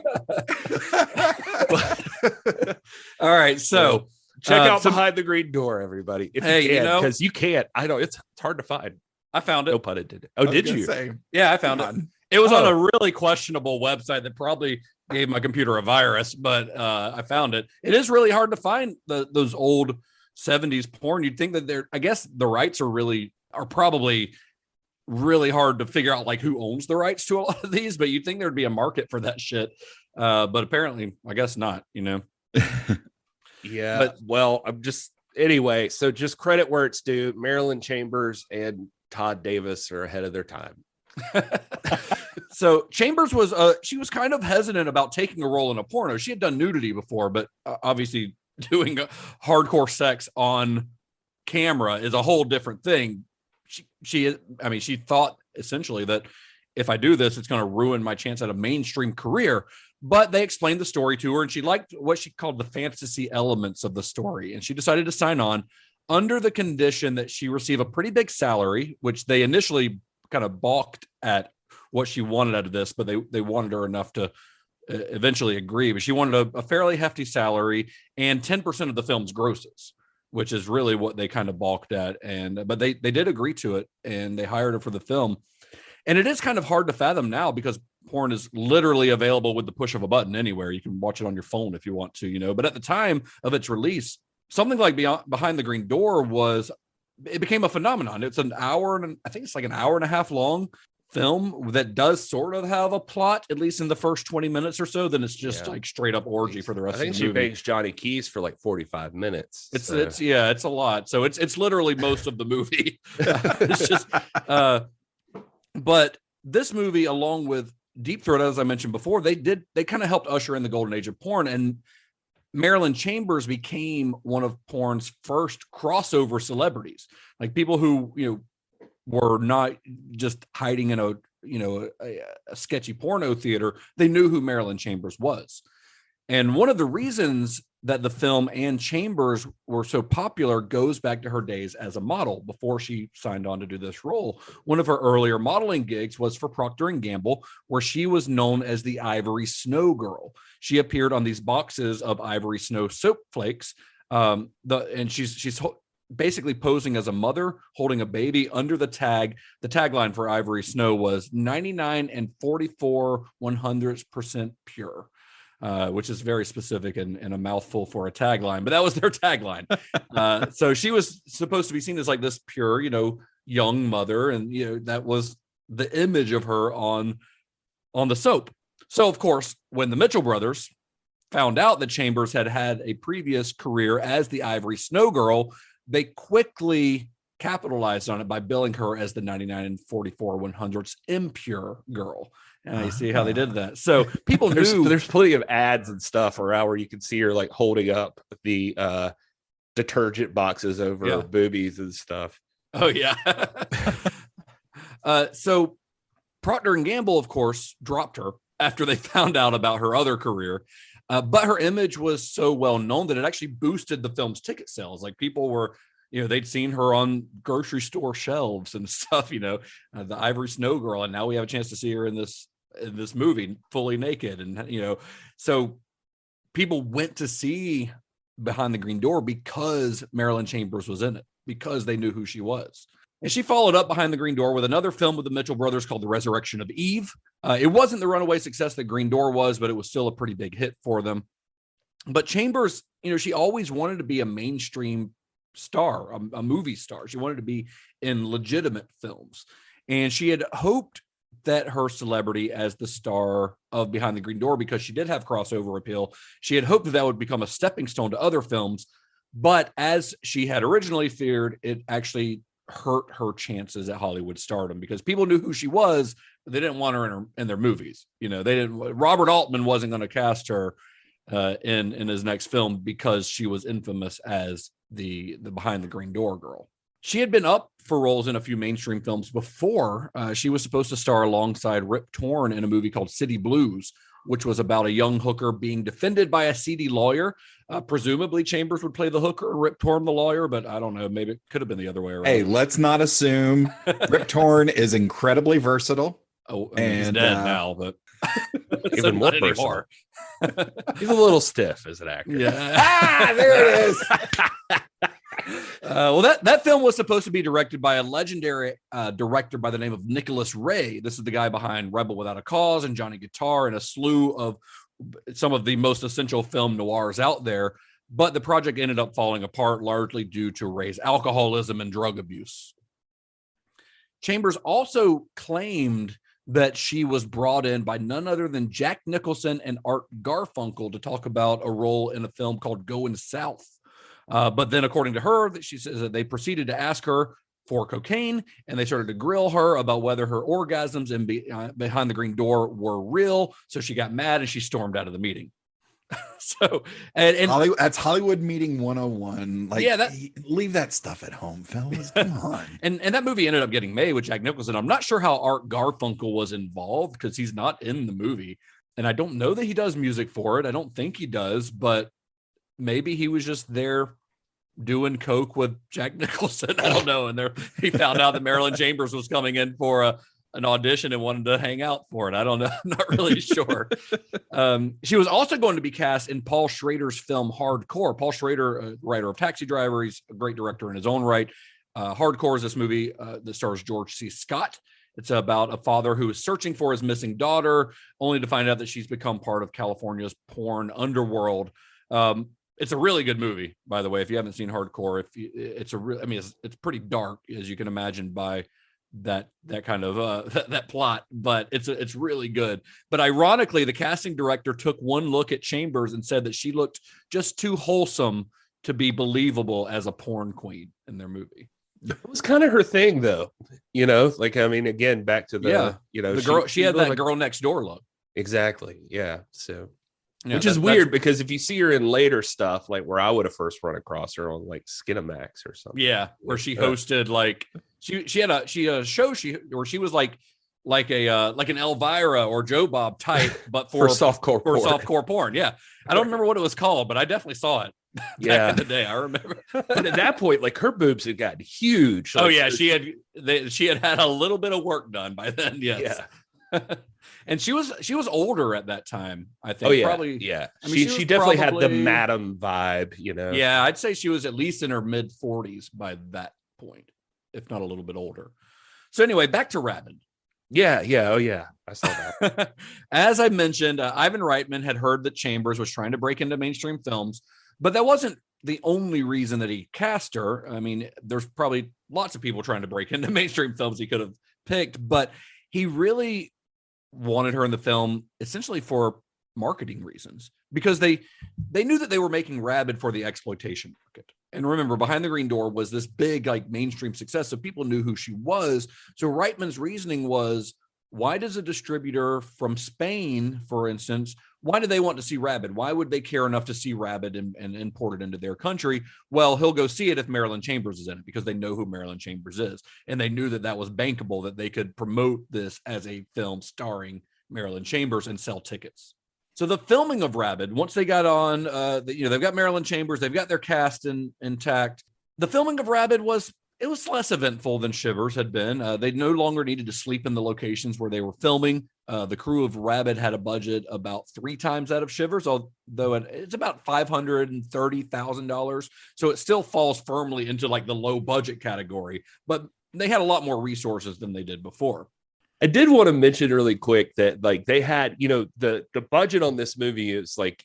All right. So check out Behind the Green Door, everybody. If you can, because you can't. I know it's hard to find. I found it. No pun intended. Oh, did you? Yeah, I found it. It was on a really questionable website that probably gave my computer a virus, but I found it. It is really hard to find those old 70s porn. You'd think that I guess the rights are probably really hard to figure out, like who owns the rights to a lot of these, but you'd think there'd be a market for that shit. But apparently, I guess not, Yeah. But anyway, so just credit where it's due. Marilyn Chambers and Todd Davis are ahead of their time. So Chambers was she was kind of hesitant about taking a role in a porno. She had done nudity before, but obviously doing hardcore sex on camera is a whole different thing. She thought essentially that if I do this, it's going to ruin my chance at a mainstream career. But they explained the story to her, and she liked what she called the fantasy elements of the story, and she decided to sign on under the condition that she receive a pretty big salary, which they initially kind of balked at what she wanted out of this, but they wanted her enough to eventually agree. But she wanted a fairly hefty salary and 10% of the film's grosses. which is really what they kind of balked at. But they did agree to it, and they hired her for the film. And it is kind of hard to fathom now because porn is literally available with the push of a button anywhere. You can watch it on your phone if you want to, But at the time of its release, something like Behind the Green Door it became a phenomenon. It's an hour, and I think it's like an hour and a half long film that does sort of have a plot, at least in the first 20 minutes or so. Then it's just like straight up orgy for the rest of the movie. I think she bangs Johnny Keys for like 45 minutes. It's a lot. So it's literally most of the movie. It's just but this movie, along with Deep Throat, as I mentioned before, they kind of helped usher in the golden age of porn. And Marilyn Chambers became one of porn's first crossover celebrities, like people who, were not just hiding in a sketchy porno theater. They knew who Marilyn Chambers was. And one of the reasons that the film and Chambers were so popular goes back to her days as a model before she signed on to do this role. One of her earlier modeling gigs was for Procter & Gamble, where she was known as the Ivory Snow Girl. She appeared on these boxes of Ivory Snow soap flakes. And she's basically posing as a mother holding a baby under the tag. The tagline for Ivory Snow was 99 and 44/100% pure. Which is very specific and a mouthful for a tagline, but that was their tagline. So she was supposed to be seen as like this pure, young mother. And, that was the image of her on the soap. So, of course, when the Mitchell brothers found out that Chambers had had a previous career as the Ivory Snow Girl, they quickly capitalized on it by billing her as the 99 and 44/100 impure girl. And I see how they did that. So people knew there's plenty of ads and stuff around where you can see her like holding up the detergent boxes over her boobies and stuff. Oh yeah. So Procter & Gamble, of course, dropped her after they found out about her other career. But her image was so well known that it actually boosted the film's ticket sales. Like people were, they'd seen her on grocery store shelves and stuff, the Ivory Snow Girl. And now we have a chance to see her in this movie fully naked. And, so people went to see Behind the Green Door because Marilyn Chambers was in it, because they knew who she was. And she followed up Behind the Green Door with another film with the Mitchell brothers called The Resurrection of Eve. It wasn't the runaway success that Green Door was, but it was still a pretty big hit for them. But Chambers, she always wanted to be a mainstream star, a movie star. She wanted to be in legitimate films. And she had hoped that her celebrity as the star of Behind the Green Door, because she did have crossover appeal, she had hoped that would become a stepping stone to other films. But as she had originally feared, it actually hurt her chances at Hollywood stardom, because people knew who she was, but they didn't want her in their movies. Robert Altman wasn't going to cast her in his next film because she was infamous as the Behind the Green Door girl. She had been up for roles in a few mainstream films before. She was supposed to star alongside Rip Torn in a movie called City Blues, which was about a young hooker being defended by a seedy lawyer. Presumably Chambers would play the hooker and Rip Torn the lawyer, but I don't know. Maybe it could have been the other way around. Hey, let's not assume. Rip Torn is incredibly versatile. Oh, he's dead now, but even more anymore. He's a little stiff as an actor. Yeah. There it is. Well, that film was supposed to be directed by a legendary director by the name of Nicholas Ray. This is the guy behind Rebel Without a Cause and Johnny Guitar and a slew of some of the most essential film noirs out there. But the project ended up falling apart largely due to Ray's alcoholism and drug abuse. Chambers also claimed that she was brought in by none other than Jack Nicholson and Art Garfunkel to talk about a role in a film called Going South. But then, according to her, that she says that they proceeded to ask her for cocaine, and they started to grill her about whether her orgasms in Behind the Green Door were real. So she got mad and she stormed out of the meeting. So, and that's Hollywood meeting 101. Like, leave that stuff at home, fellas. Come on. and that movie ended up getting made with Jack Nicholson. I'm not sure how Art Garfunkel was involved because he's not in the movie, and I don't know that he does music for it. I don't think he does, but maybe he was just there doing coke with Jack Nicholson. I don't know. And he found out that Marilyn Chambers was coming in for an audition and wanted to hang out for it. I don't know. I'm not really sure. She was also going to be cast in Paul Schrader's film Hardcore. Paul Schrader, writer of Taxi Driver, he's a great director in his own right. Hardcore is this movie that stars George C. Scott. It's about a father who is searching for his missing daughter, only to find out that she's become part of California's porn underworld. It's a really good movie, by the way. If you haven't seen Hardcore, it's pretty dark, as you can imagine by that kind of that plot, but it's really good. But ironically, the casting director took one look at Chambers and said that she looked just too wholesome to be believable as a porn queen in their movie. It was kind of her thing, though. Again, back to the the girl. She had that like, girl next door look. Exactly. Yeah. So. Yeah, which is weird because if you see her in later stuff, like where I would have first run across her on like Skinamax or something. Yeah, where she hosted like she had a show where she was like an Elvira or Joe Bob type, but for softcore porn. Yeah, I don't remember what it was called, but I definitely saw it. Back in the day, I remember. But at that point, like her boobs had gotten huge. Like, she had a little bit of work done by then. Yes. Yeah. And she was older at that time, I think. Oh, yeah. Probably. Yeah. She definitely had the madam vibe, Yeah, I'd say she was at least in her mid 40s by that point, if not a little bit older. So anyway, back to RABID. Yeah. Oh, yeah. I saw that. As I mentioned, Ivan Reitman had heard that Chambers was trying to break into mainstream films, but that wasn't the only reason that he cast her. I mean, there's probably lots of people trying to break into mainstream films he could have picked, but he really wanted her in the film essentially for marketing reasons, because they knew that they were making RABID for the exploitation market. And remember, Behind the Green Door was this big like mainstream success, so people knew who she was. So Reitman's reasoning was, why does a distributor from Spain, for instance, why do they want to see RABID? Why would they care enough to see RABID and import it into their country? Well, he'll go see it if Marilyn Chambers is in it, because they know who Marilyn Chambers is. And they knew that was bankable, that they could promote this as a film starring Marilyn Chambers and sell tickets. So the filming of RABID, once they got on, they've got Marilyn Chambers, they've got their cast intact. The filming of RABID was less eventful than Shivers had been. They no longer needed to sleep in the locations where they were filming. The crew of RABID had a budget about 3 times that of Shivers, although it's about $530,000. So it still falls firmly into like the low budget category, but they had a lot more resources than they did before. I did want to mention really quick that like they had, the budget on this movie is like,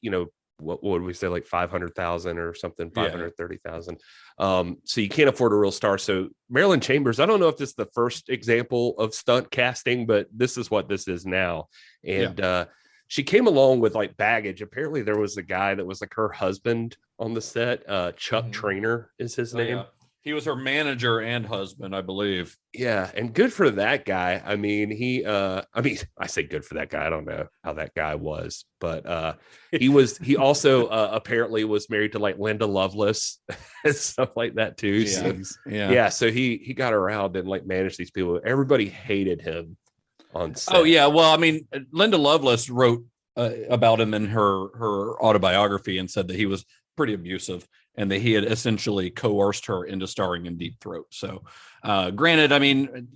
what would we say, like 500,000 or something, 530,000. So you can't afford a real star. So Marilyn Chambers, I don't know if this is the first example of stunt casting, but this is what this is now. And she came along with like baggage. Apparently there was a guy that was like her husband on the set. Chuck Trainer is his name. Yeah. He was her manager and husband, I believe. Yeah, and good for that guy. I mean, I say good for that guy. I don't know how that guy was, but he also apparently was married to like Linda Lovelace and stuff like that too. Yeah. So he got around and like managed these people. Everybody hated him on set. Oh yeah, well, I mean, Linda Lovelace wrote about him in her autobiography and said that he was pretty abusive and that he had essentially coerced her into starring in Deep Throat. So granted, I mean,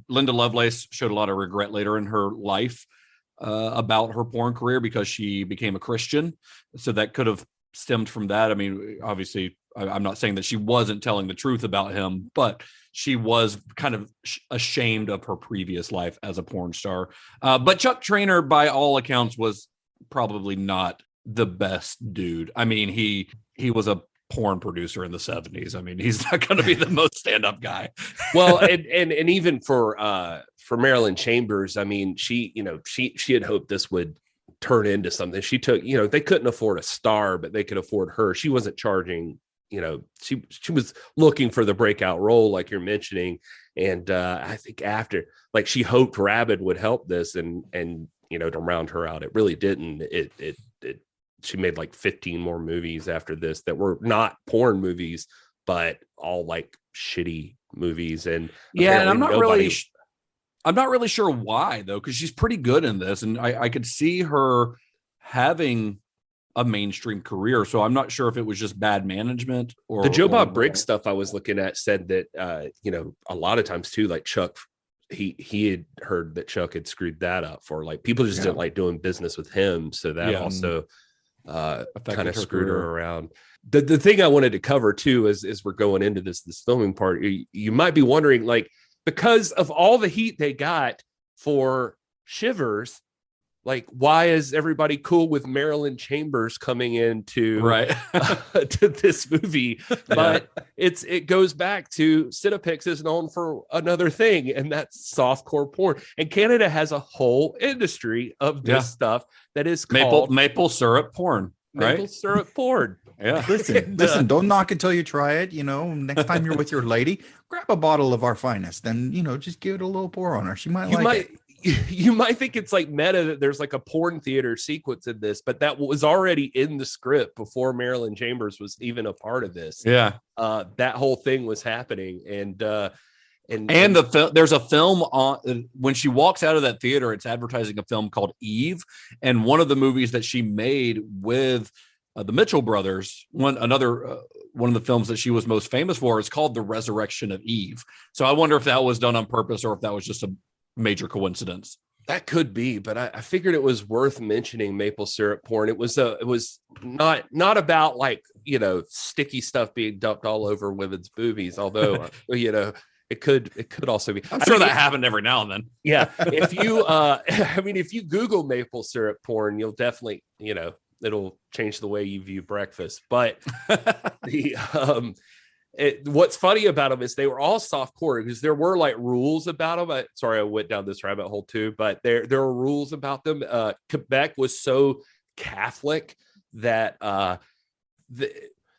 Linda Lovelace showed a lot of regret later in her life about her porn career because she became a Christian. So that could have stemmed from that. I mean, obviously, I'm not saying that she wasn't telling the truth about him, but she was kind of ashamed of her previous life as a porn star. But Chuck Trainer, by all accounts, was probably not the best dude. I mean, he was a porn producer in the 70s. I mean, he's not going to be the most stand-up guy. Well, and even for Marilyn Chambers, I mean, she had hoped this would turn into something. She took, they couldn't afford a star, but they could afford her. She wasn't charging, she was looking for the breakout role, like you're mentioning. And I think after, like, she hoped RABID would help this and to round her out. It really didn't. She made like 15 more movies after this that were not porn movies, but all like shitty movies. And and I'm not really sure why though, because she's pretty good in this, and I could see her having a mainstream career. So I'm not sure if it was just bad management or the Joe Bob Briggs stuff I was looking at said that a lot of times too, like Chuck he had heard that Chuck had screwed that up for like people just didn't like doing business with him. So that also kind of screwed her around. The thing I wanted to cover too is we're going into this filming part. You might be wondering, like, because of all the heat they got for Shivers, like, why is everybody cool with Marilyn Chambers coming into to this movie? But it goes back to Cinepix is known for another thing, and that's softcore porn. And Canada has a whole industry of this stuff that is called maple syrup porn. Maple syrup porn. Yeah. Listen, don't knock until you try it. You know, next time you're with your lady, grab a bottle of our finest and, you know, just give it a little pour on her. She might like it. You might think it's like meta that there's like a porn theater sequence in this, but that was already in the script before Marilyn Chambers was even a part of this. Yeah. That whole thing was happening. And there's a film on when she walks out of that theater, it's advertising a film called Eve. And one of the movies that she made with the Mitchell brothers, one of the films that she was most famous for is called The Resurrection of Eve. So I wonder if that was done on purpose or if that was just a major coincidence. That could be, but I figured it was worth mentioning maple syrup porn. It was not about like, you know, sticky stuff being dumped all over women's boobies, although you know, it could also be. I'm sure that happened every now and then. Yeah. If you if you Google maple syrup porn, you'll definitely, you know, it'll change the way you view breakfast. But what's funny about them is they were all softcore because there were like rules about them. Sorry, I went down this rabbit hole too, but there were rules about them. Quebec was so Catholic that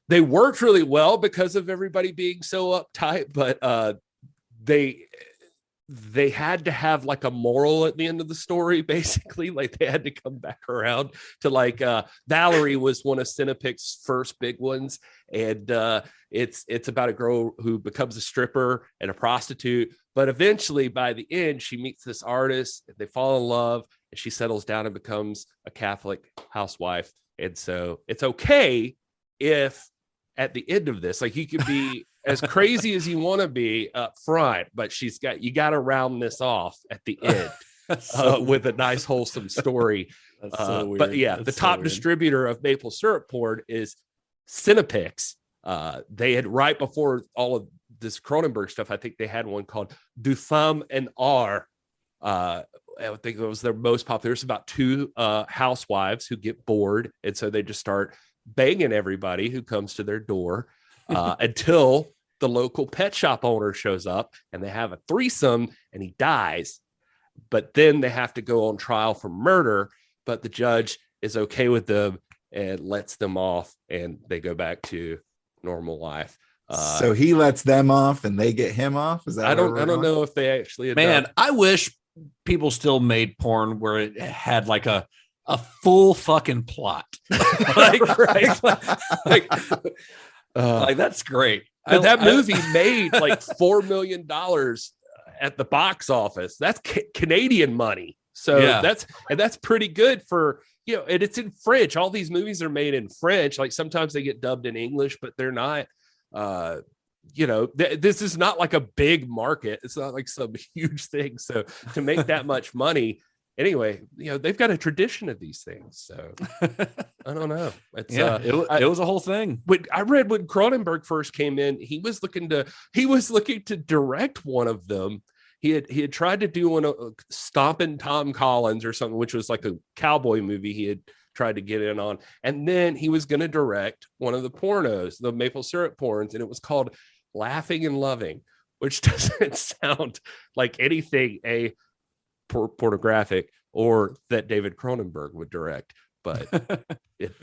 they worked really well because of everybody being so uptight, but they had to have like a moral at the end of the story, basically. Like they had to come back around to like Valerie was one of Cinepix's first big ones, and it's about a girl who becomes a stripper and a prostitute, but eventually by the end she meets this artist, they fall in love, and she settles down and becomes a Catholic housewife. And so it's okay if at the end of this, like, you could be as crazy as you want to be up front, but you got to round this off at the end with a nice wholesome story. But yeah, the top distributor of maple syrup porn is Cinepix. They had, right before all of this Cronenberg stuff, I think they had one called Du Femme en Art. I think it was their most popular. It's about two housewives who get bored, and so they just start banging everybody who comes to their door until the local pet shop owner shows up, and they have a threesome and he dies. But then they have to go on trial for murder, but the judge is okay with them and lets them off, and they go back to normal life. So he lets them off and they get him off. Is that I don't know if they actually I wish people still made porn where it had like a full fucking plot. like that's great. That movie made like $4 million at the box office. That's Canadian money. So that's pretty good for, you know, and it's in French. All these movies are made in French. Like sometimes they get dubbed in English, but they're not, you know, this is not like a big market. It's not like some huge thing. So to make that much money, anyway, you know, they've got a tradition of these things. So I don't know. It's, it was a whole thing. I read when Cronenberg first came in, he was looking to direct one of them. He had tried to do one, Stompin' Tom Collins or something, which was like a cowboy movie he had tried to get in on. And then he was going to direct one of the pornos, the maple syrup porns, and it was called Laughing and Loving, which doesn't sound like anything pornographic or that David Cronenberg would direct. But it,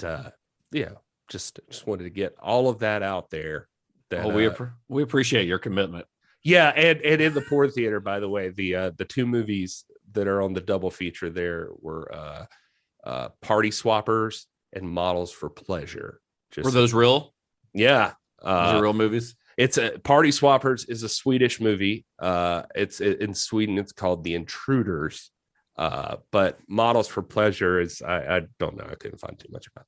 just wanted to get all of that out there. We appreciate your commitment. Yeah, and in the porn theater, by the way, the two movies that are on the double feature there were Party Swappers and Models for Pleasure. Were those real? Yeah, those are real movies. It's Party Swappers is a Swedish movie. It's in Sweden. It's called The Intruders. But Models for Pleasure is I don't know. I couldn't find too much about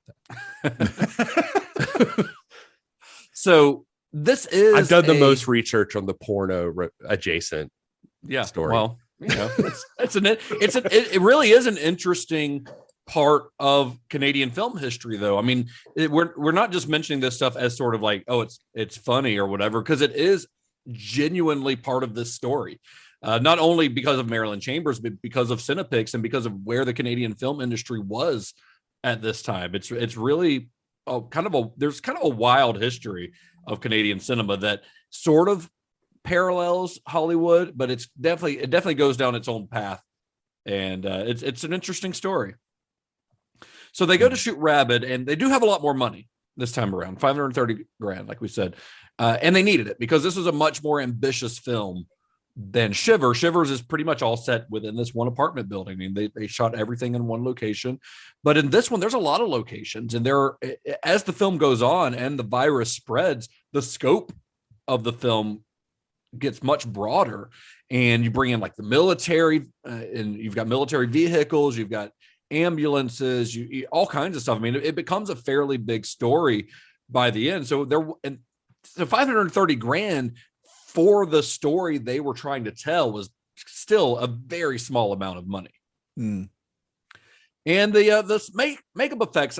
that. So this is I've done the most research on the porno adjacent story. Well, it really is an interesting part of Canadian film history, though. I mean, we're not just mentioning this stuff as sort of like, oh, it's funny or whatever, because it is genuinely part of this story. Not only because of Marilyn Chambers, but because of Cinepix and because of where the Canadian film industry was at this time. It's really there's kind of a wild history of Canadian cinema that sort of parallels Hollywood, but it definitely goes down its own path, and it's an interesting story. So they go to shoot RABID, and they do have a lot more money this time around, $530,000, like we said, and they needed it because this was a much more ambitious film than Shivers. Shivers is pretty much all set within this one apartment building. I mean, they shot everything in one location, but in this one, there's a lot of locations, and as the film goes on and the virus spreads, the scope of the film gets much broader, and you bring in like the military, and you've got military vehicles, you've got ambulances, you all kinds of stuff. I mean, it becomes a fairly big story by the end. So $530,000 for the story they were trying to tell was still a very small amount of money. And the makeup effects,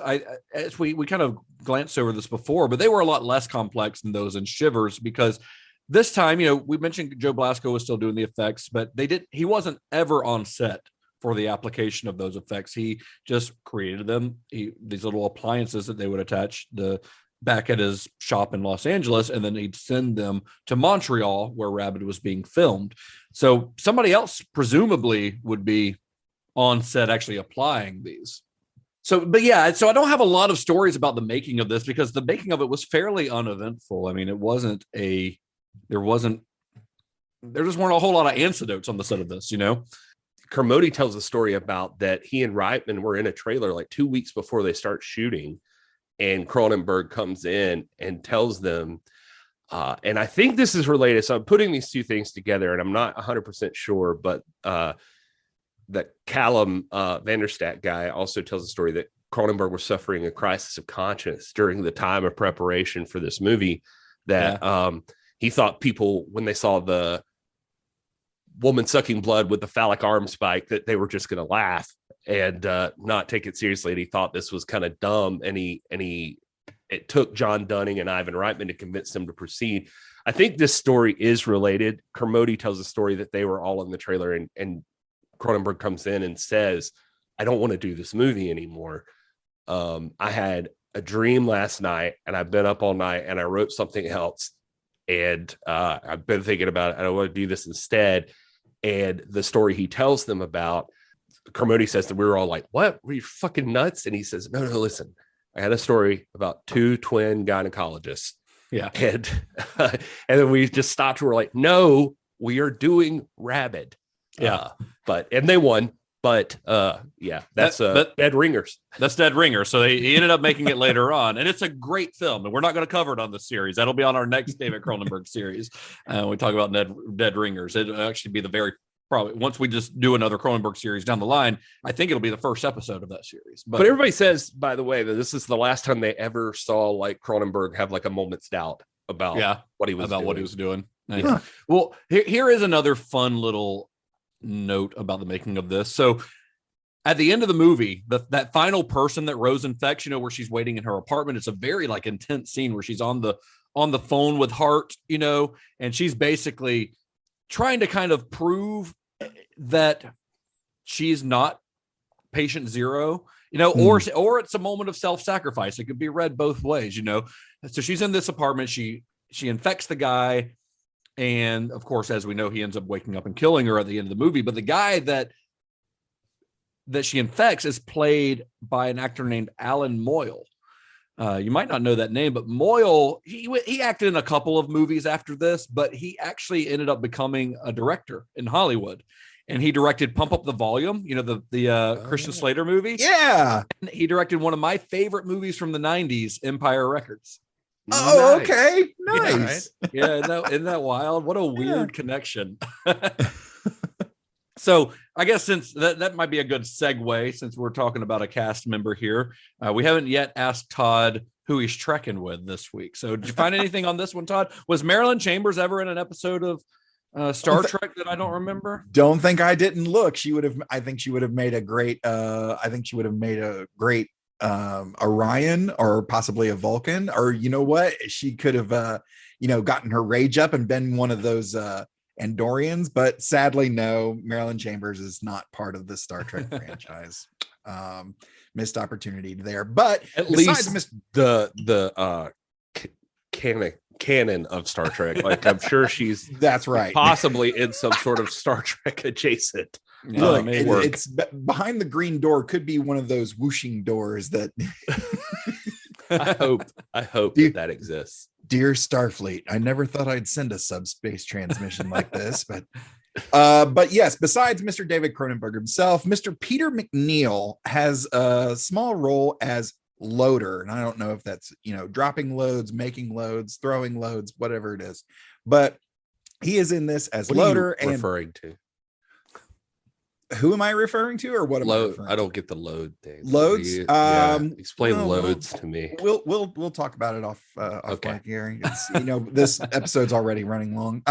as we kind of glanced over this before, but they were a lot less complex than those in Shivers, because this time, we mentioned Joe Blasco was still doing the effects, but he wasn't ever on set for the application of those effects. He just created them. These little appliances that they would attach back at his shop in Los Angeles, and then he'd send them to Montreal where RABID was being filmed. So somebody else presumably would be on set actually applying these. So I don't have a lot of stories about the making of this, because the making of it was fairly uneventful. I mean, there just weren't a whole lot of anecdotes on the set of this, Kermode tells a story about that he and Reitman were in a trailer like 2 weeks before they start shooting, and Cronenberg comes in and tells them, and I think this is related. So I'm putting these two things together, and I'm not 100% sure, but that Callum Vanderstadt guy also tells a story that Cronenberg was suffering a crisis of conscience during the time of preparation for this movie, that he thought people, when they saw the woman sucking blood with the phallic arm spike, that they were just going to laugh and not take it seriously. And he thought this was kind of dumb. And it took John Dunning and Ivan Reitman to convince them to proceed. I think this story is related. Kermode tells a story that they were all in the trailer, and Cronenberg comes in and says, I don't want to do this movie anymore. I had a dream last night, and I've been up all night, and I wrote something else. And I've been thinking about it. I don't want to do this instead. And the story he tells them about, Kermode says that we were all like, what? Were you fucking nuts? And he says, no, listen, I had a story about two twin gynecologists. Yeah. And then we just stopped. We're like, no, we are doing RABID. Yeah. And they won. But that's Dead Ringers. That's Dead Ringers. So he ended up making it later on, and it's a great film. And we're not going to cover it on the series. That'll be on our next David Cronenberg series. We talk about Dead Ringers. It'll actually be probably once we just do another Cronenberg series down the line. I think it'll be the first episode of that series. But everybody says, by the way, that this is the last time they ever saw like Cronenberg have like a moment's doubt about what he was doing. Nice. Yeah. Well, here is another fun little note about the making of this. So at the end of the movie, that final person that Rose infects, where she's waiting in her apartment, it's a very like intense scene where she's on the phone with Hart, and she's basically trying to kind of prove that she's not patient zero, or it's a moment of self-sacrifice. It could be read both ways, So she's in this apartment, she infects the guy. And of course, as we know, he ends up waking up and killing her at the end of the movie. But the guy that she infects is played by an actor named Alan Moyle. You might not know that name, but Moyle, he acted in a couple of movies after this, but he actually ended up becoming a director in Hollywood. And he directed Pump Up the Volume, the Christian Slater movie. Yeah. And he directed one of my favorite movies from the 90s, Empire Records. Oh, nice. Okay. Nice. Yeah, isn't that wild? What a weird connection. So I guess since that might be a good segue, since we're talking about a cast member here, we haven't yet asked Todd who he's trekking with this week. So did you find anything on this one, Todd? Was Marilyn Chambers ever in an episode of Star Trek that I don't remember? Don't think I didn't look. I think she would have made a great Orion, or possibly a Vulcan, or you know what? She could have gotten her rage up and been one of those Andorians, but sadly, no, Marilyn Chambers is not part of the Star Trek franchise. Missed opportunity there, but at least the canon of Star Trek. Like, I'm sure she's that's right, possibly in some sort of Star Trek adjacent. Look, it's behind the green door. Could be one of those whooshing doors that. I hope that exists. Dear Starfleet, I never thought I'd send a subspace transmission like this, but yes, besides Mr. David Cronenberg himself, Mr. Peter McNeil has a small role as loader. And I don't know if that's, dropping loads, making loads, throwing loads, whatever it is, but he is in this as loader. And referring to who am I referring to, or what am I referring to? I don't get the load thing. Loads. Explain loads to me. We'll talk about it off mic, Gary. It's, this episode's already running long.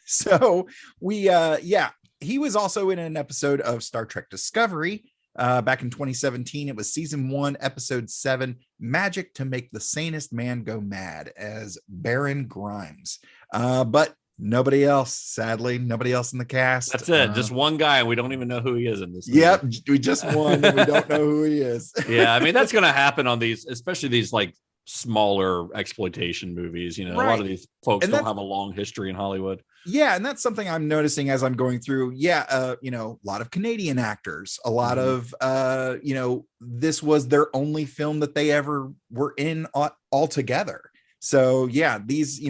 So he was also in an episode of Star Trek Discovery back in 2017. It was season 1, episode 7, Magic to Make the Sanest Man Go Mad, as Baron Grimes. But nobody else, sadly, nobody else in the cast. That's it. Just one guy, and we don't even know who he is in this. Yep, we just won, and we don't know who he is. Yeah, I mean, that's going to happen on these, especially these like smaller exploitation movies. A lot of these folks don't have a long history in Hollywood. Yeah, and that's something I'm noticing as I'm going through. A lot of Canadian actors, a lot of this was their only film that they ever were in all together. So yeah, these,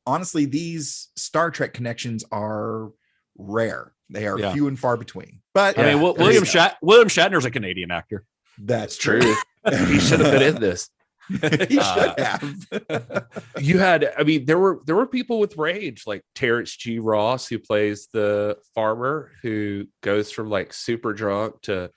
honestly, these Star Trek connections are rare. They are few and far between. But I mean, William Shatner's a Canadian actor. That's true. He should have been in this. He should have. There were people with rage, like Terrence G. Ross, who plays the farmer who goes from like super drunk to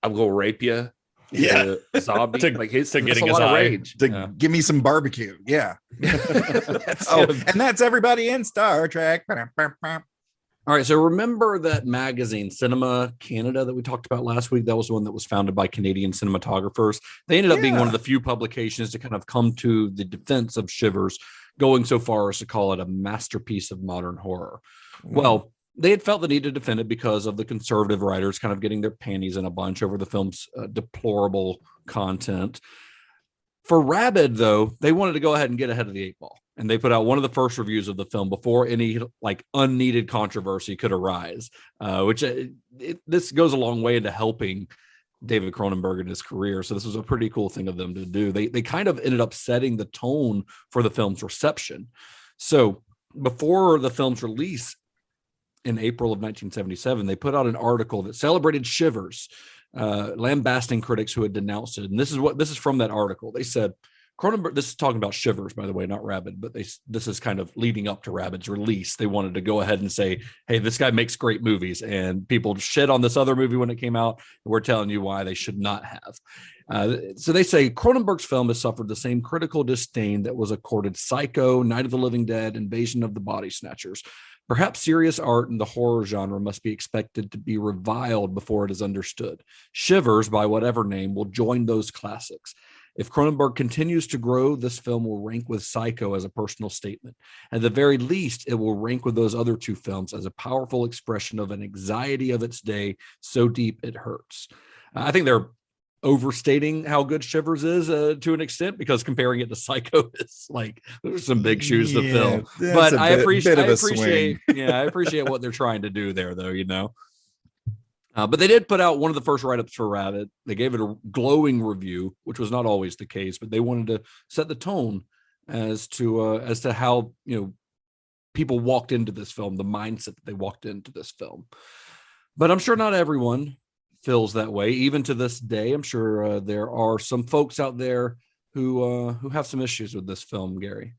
I'm gonna rape you. Yeah, zombie to getting his rage to give me some barbecue. Yeah. And that's everybody in Star Trek. All right, so remember that magazine Cinema Canada that we talked about last week? That was the one that was founded by Canadian cinematographers. They ended up being one of the few publications to kind of come to the defense of Shivers, going so far as to call it a masterpiece of modern horror. Well, they had felt the need to defend it because of the conservative writers kind of getting their panties in a bunch over the film's deplorable content. For RABID, though, they wanted to go ahead and get ahead of the 8 ball. And they put out one of the first reviews of the film before any like unneeded controversy could arise, this goes a long way into helping David Cronenberg in his career. So this was a pretty cool thing of them to do. They kind of ended up setting the tone for the film's reception. So before the film's release in April of 1977, they put out an article that celebrated Shivers, lambasting critics who had denounced it. And this is from that article. They said, Cronenberg, this is talking about Shivers, by the way, not RABID, but this is kind of leading up to RABID's release. They wanted to go ahead and say, hey, this guy makes great movies, and people shit on this other movie when it came out. And we're telling you why they should not have. So they say Cronenberg's film has suffered the same critical disdain that was accorded Psycho, Night of the Living Dead, Invasion of the Body Snatchers. Perhaps serious art in the horror genre must be expected to be reviled before it is understood. Shivers, by whatever name, will join those classics. If Cronenberg continues to grow, this film will rank with Psycho as a personal statement. At the very least, it will rank with those other two films as a powerful expression of an anxiety of its day so deep it hurts. I think they're overstating how good Shivers is to an extent, because comparing it to Psycho is like there's some big shoes to fill. But I appreciate what they're trying to do there, though. But they did put out one of the first write-ups for RABID. They gave it a glowing review, which was not always the case, but they wanted to set the tone as to how people walked into this film, the mindset that they walked into this film. But I'm sure not everyone feels that way, even to this day. I'm sure there are some folks out there who have some issues with this film, Gary.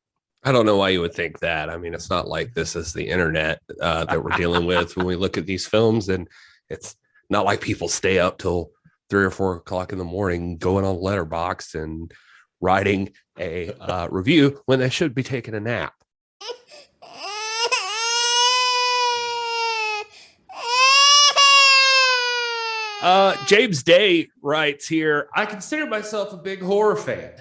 I don't know why you would think that. I mean, it's not like this is the internet that we're dealing with when we look at these films, and it's not like people stay up till 3 or 4 o'clock in the morning going on Letterboxd and writing a review when they should be taking a nap. James Day writes here, I consider myself a big horror fan,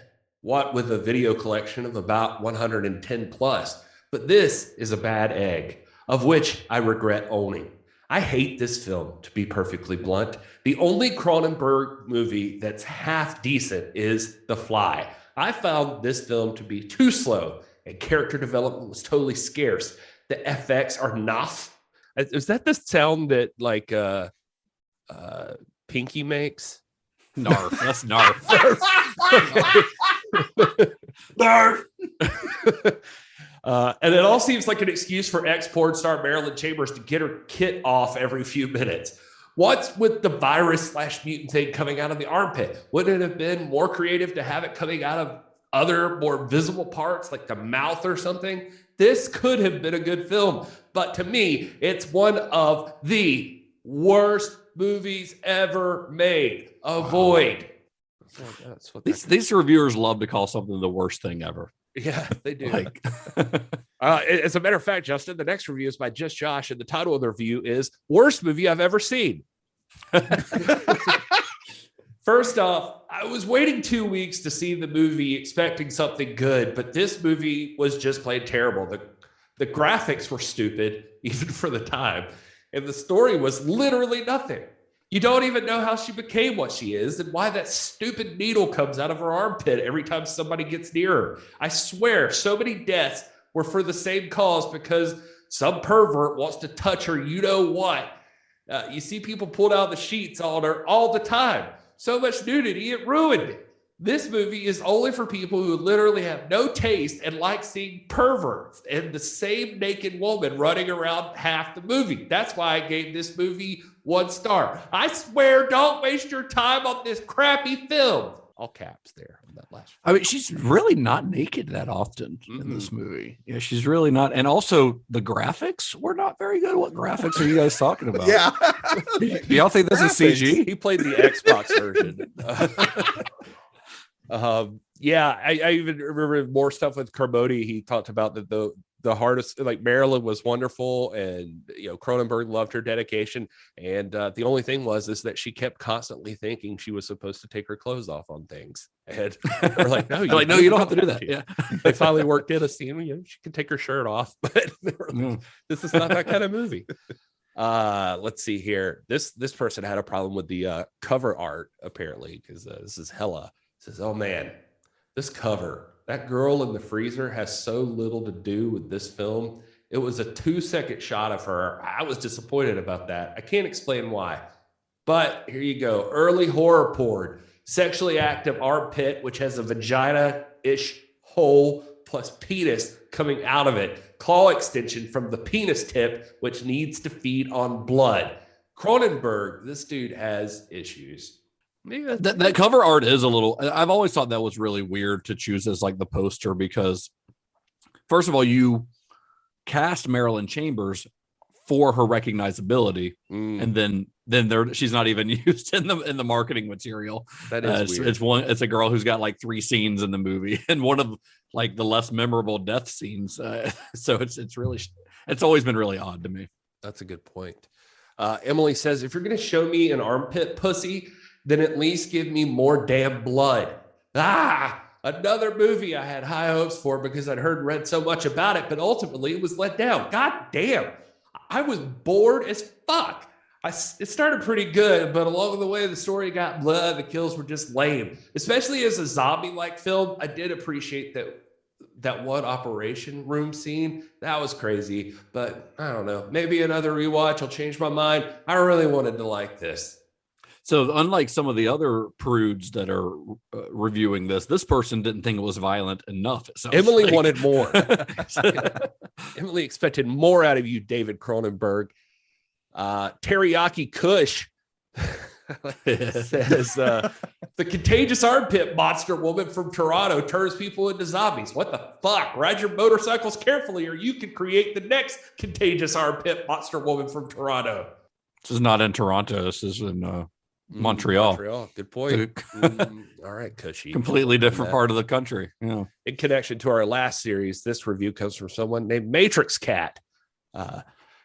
what with a video collection of about 110 plus, but this is a bad egg, of which I regret owning. I hate this film, to be perfectly blunt. The only Cronenberg movie that's half decent is The Fly. I found this film to be too slow, and character development was totally scarce. The FX are naff. Is that the sound that like Pinky makes? Narf. That's Narf. Narf. And it all seems like an excuse for ex-porn star Marilyn Chambers to get her kit off every few minutes. What's with the virus/mutant thing coming out of the armpit? Wouldn't it have been more creative to have it coming out of other more visible parts like the mouth or something? This could have been a good film, but to me, it's one of the worst movies ever made. Avoid. That's what these reviewers love to call something the worst thing ever. Yeah, they do. As a matter of fact, Justin, the next review is by Just Josh, and the title of the review is Worst Movie I've Ever Seen. First off, I was waiting 2 weeks to see the movie expecting something good, but this movie was just plain terrible. The graphics were stupid, even for the time, and the story was literally nothing. You don't even know how she became what she is and why that stupid needle comes out of her armpit every time somebody gets near her. I swear, so many deaths were for the same cause because some pervert wants to touch her you know what. You see people pulled out the sheets on her all the time. So much nudity, it ruined it. This movie is only for people who literally have no taste and like seeing perverts and the same naked woman running around half the movie. That's why I gave this movie 1 star. I swear, don't waste your time on this crappy film. All caps there on that last. I mean, she's really not naked that often in this movie. Yeah, she's really not. And also, the graphics were not very good. What graphics are you guys talking about? Yeah. Do y'all think this is CG? He played the Xbox version. Yeah, I even remember more stuff with Kermode. He talked about that the hardest, like Marilyn was wonderful, and Cronenberg loved her dedication, and the only thing was that she kept constantly thinking she was supposed to take her clothes off on things, and we're like, no, you don't have to do that. Yeah, they finally worked in a scene. She can take her shirt off, but this is not that kind of movie. Let's see here. This person had a problem with the cover art apparently, because this is Hella. Says, oh man, this cover, that girl in the freezer has so little to do with this film. It was a 2-second shot of her. I was disappointed about that. I can't explain why, but here you go. Early horror porn, sexually active armpit, which has a vagina-ish hole plus penis coming out of it. Claw extension from the penis tip, which needs to feed on blood. Cronenberg, this dude has issues. Maybe that cover art is a little. I've always thought that was really weird to choose as like the poster, because first of all, you cast Marilyn Chambers for her recognizability, and then she's not even used in the marketing material. That is weird. It's a girl who's got like 3 scenes in the movie, and one of like the less memorable death scenes. So it's always been really odd to me. That's a good point. Emily says, if you're going to show me an armpit pussy, then at least give me more damn blood. Another movie I had high hopes for because I'd heard and read so much about it, but ultimately it was let down. God damn. I was bored as fuck. It started pretty good, but along the way, the story got blood. The kills were just lame. Especially as a zombie-like film, I did appreciate that one operation room scene. That was crazy, but I don't know. Maybe another rewatch will change my mind. I really wanted to like this. So unlike some of the other prudes that are reviewing this person didn't think it was violent enough. Emily wanted more. Emily expected more out of you, David Cronenberg. Teriyaki Kush says, the contagious armpit monster woman from Toronto turns people into zombies. What the fuck? Ride your motorcycles carefully or you can create the next contagious armpit monster woman from Toronto. This is not in Toronto. This is in Montreal. Good point. All right, Cushy. Completely different part of the country. Yeah. In connection to our last series, this review comes from someone named Matrix Cat.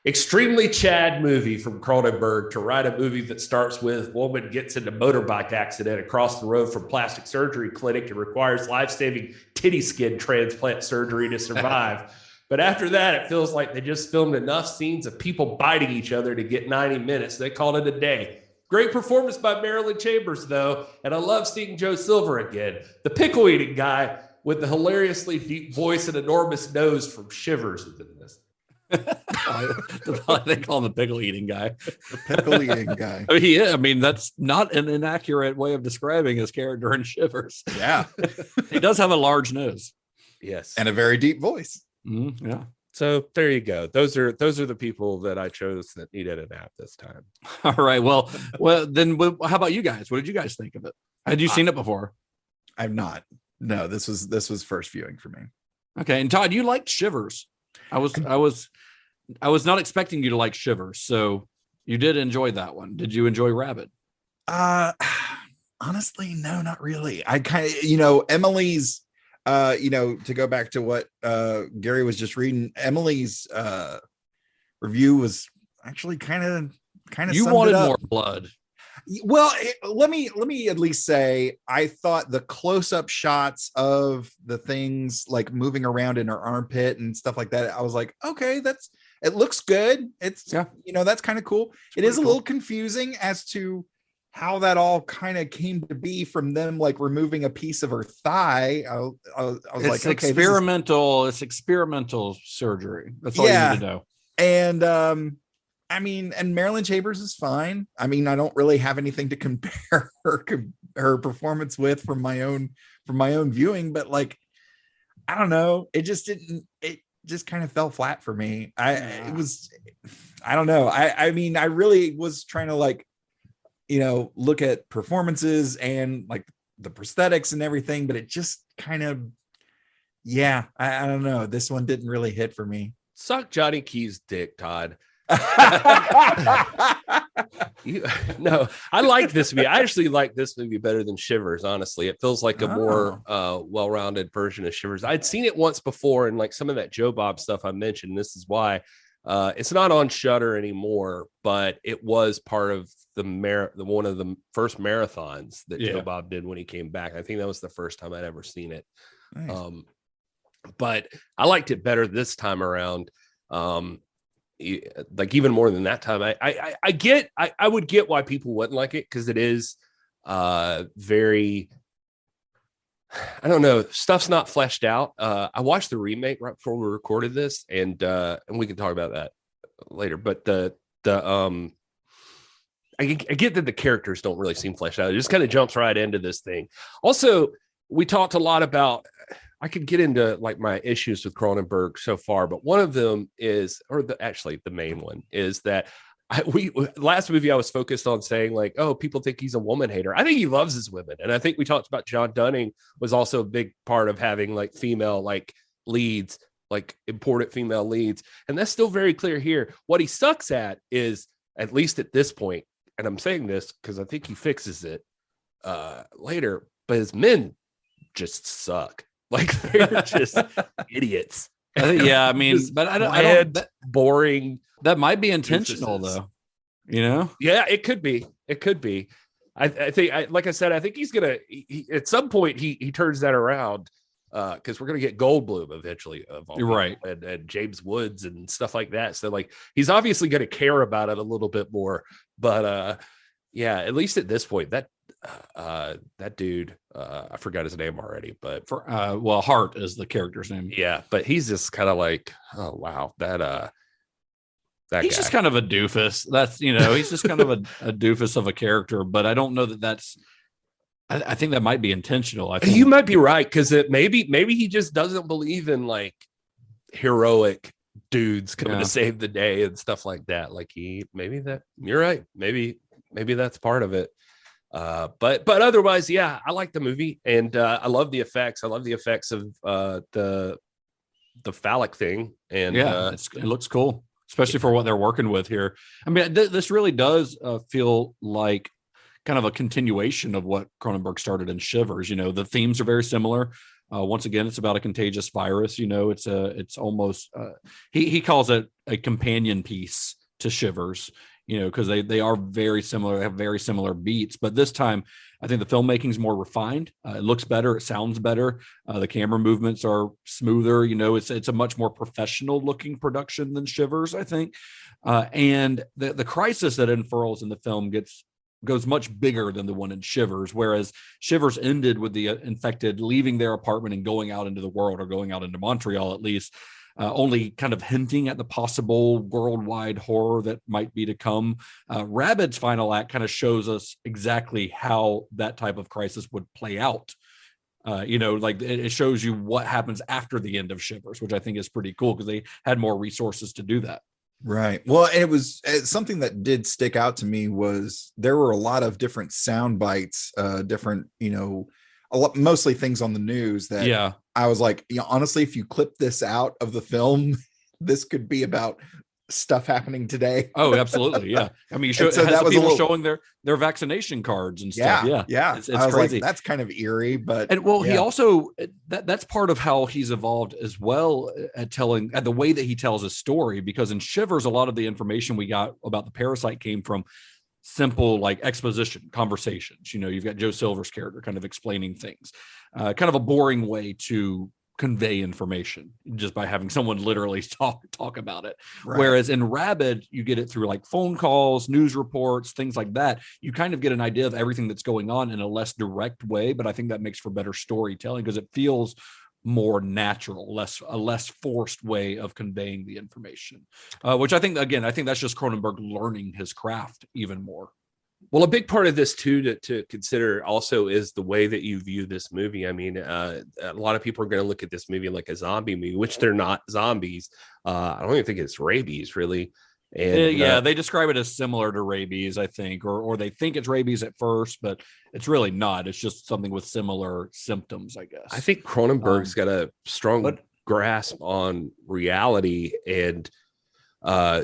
Extremely Chad movie from Cronenberg to write a movie that starts with woman gets into motorbike accident across the road from plastic surgery clinic and requires life-saving titty skin transplant surgery to survive. But after that, it feels like they just filmed enough scenes of people biting each other to get 90 minutes. They called it a day. Great performance by Marilyn Chambers, though, and I love seeing Joe Silver again. The pickle-eating guy with the hilariously deep voice and enormous nose from Shivers is in this. They call him the pickle eating guy. The pickle eating guy. I mean, yeah, I mean, that's not an inaccurate way of describing his character in Shivers. Yeah. He does have a large nose. Yes. And a very deep voice. Yeah. So there you go. Those are the people that I chose that needed a nap this time. All right. Well, then how about you guys? What did you guys think of it? Had you seen it before? I've not. No, this was first viewing for me. Okay. And Todd, you liked Shivers. I was not expecting you to like Shivers, so you did enjoy that one. Did you enjoy RABID? Honestly, no, not really. I kind of, Emily's, to go back to what Gary was just reading, Emily's review was actually kind of. You wanted more blood. Well, let me at least say, I thought the close-up shots of the things like moving around in her armpit and stuff like that, I was like, okay, it looks good. It's, that's kind of cool. It is a little confusing as to how that all kind of came to be from them, like removing a piece of her thigh. I was like, okay, experimental. It's experimental surgery. That's all you need to know. And and Marilyn Chambers is fine. I mean, I don't really have anything to compare her performance with from my own viewing, but like, I don't know. It just kind of fell flat for me. I don't know. I mean, I really was trying to like, look at performances and like the prosthetics and everything, but it just kind of, I don't know. This one didn't really hit for me. Suck Johnny Key's dick, Todd. No, I like this movie. I actually like this movie better than Shivers. Honestly, it feels like a more well-rounded version of Shivers. I'd seen it once before, and like some of that Joe Bob stuff I mentioned. This is why it's not on Shudder anymore, but it was part of the one of the first marathons that Joe Bob did when he came back. I think that was the first time I'd ever seen it. Nice. But I liked it better this time around. Like even more than that time. I would get why people wouldn't like it, because it is very, I don't know, stuff's not fleshed out. I watched the remake right before we recorded this, and we can talk about that later. But I get that the characters don't really seem fleshed out. It just kind of jumps right into this thing. Also, we talked a lot about, I could get into like my issues with Cronenberg so far, but one of them is, actually the main one is that last movie I was focused on saying like, oh, people think he's a woman hater. I think he loves his women. And I think we talked about John Dunning was also a big part of having like female, like leads, like important female leads. And that's still very clear here. What he sucks at is, at least at this point, and I'm saying this because I think he fixes it later, but his men just suck. Like they're just idiots. I mean, but I don't boring. That might be intentional though. Yeah, it could be. It could be. I think, like I said, I think he's gonna. At some point, he turns that around because we're gonna get Goldblum eventually. You're right, and James Woods and stuff like that. So like, he's obviously gonna care about it a little bit more. But at least at this point, that dude, I forgot his name already, but Hart is the character's name. Yeah, but he's just kind of like, oh wow, that he's guy. Just kind of a doofus. That's he's just kind of a doofus of a character. But I don't know that's. I think that might be intentional. I think you might be right, because maybe he just doesn't believe in like heroic dudes coming to save the day and stuff like that. Like you're right. Maybe that's part of it. But otherwise, I like the movie, and I love the effects. I love the effects of the phallic thing, and it looks cool, especially for what they're working with here. I mean, this really does feel like kind of a continuation of what Cronenberg started in Shivers. The themes are very similar. Once again, it's about a contagious virus. It's almost he calls it a companion piece to Shivers, because they are very similar. They have very similar beats, but this time I think the filmmaking is more refined. It looks better. It sounds better. The camera movements are smoother. It's a much more professional looking production than Shivers, I think. And the crisis that unfurls in the film goes much bigger than the one in Shivers, whereas Shivers ended with the infected leaving their apartment and going out into the world, or going out into Montreal at least, only kind of hinting at the possible worldwide horror that might be to come. RABID's final act kind of shows us exactly how that type of crisis would play out. It shows you what happens after the end of Shivers, which I think is pretty cool because they had more resources to do that. Right. Well, it's something that did stick out to me was there were a lot of different sound bites, mostly things on the news that I was like, honestly, if you clip this out of the film, this could be about stuff happening today. Oh, absolutely. Yeah. I mean, so that was people showing their vaccination cards and stuff. Yeah. It's crazy. Like, that's kind of eerie, but he also, that's part of how he's evolved as well at the way that he tells his story, because in Shivers, a lot of the information we got about the parasite came from simple like exposition conversations. You've got Joe Silver's character kind of explaining things, kind of a boring way to convey information just by having someone literally talk about it. Right. Whereas in RABID, you get it through like phone calls, news reports, things like that. You kind of get an idea of everything that's going on in a less direct way, but I think that makes for better storytelling because it feels more natural, a less forced way of conveying the information, which I think that's just Cronenberg learning his craft even more. Well, a big part of this too to consider also is the way that you view this movie. I mean, a lot of people are going to look at this movie like a zombie movie, which they're not zombies. I don't even think it's rabies, really. And they describe it as similar to rabies, I think, or they think it's rabies at first, but it's really not. It's just something with similar symptoms, I guess. I think Cronenberg's got a strong grasp on reality. And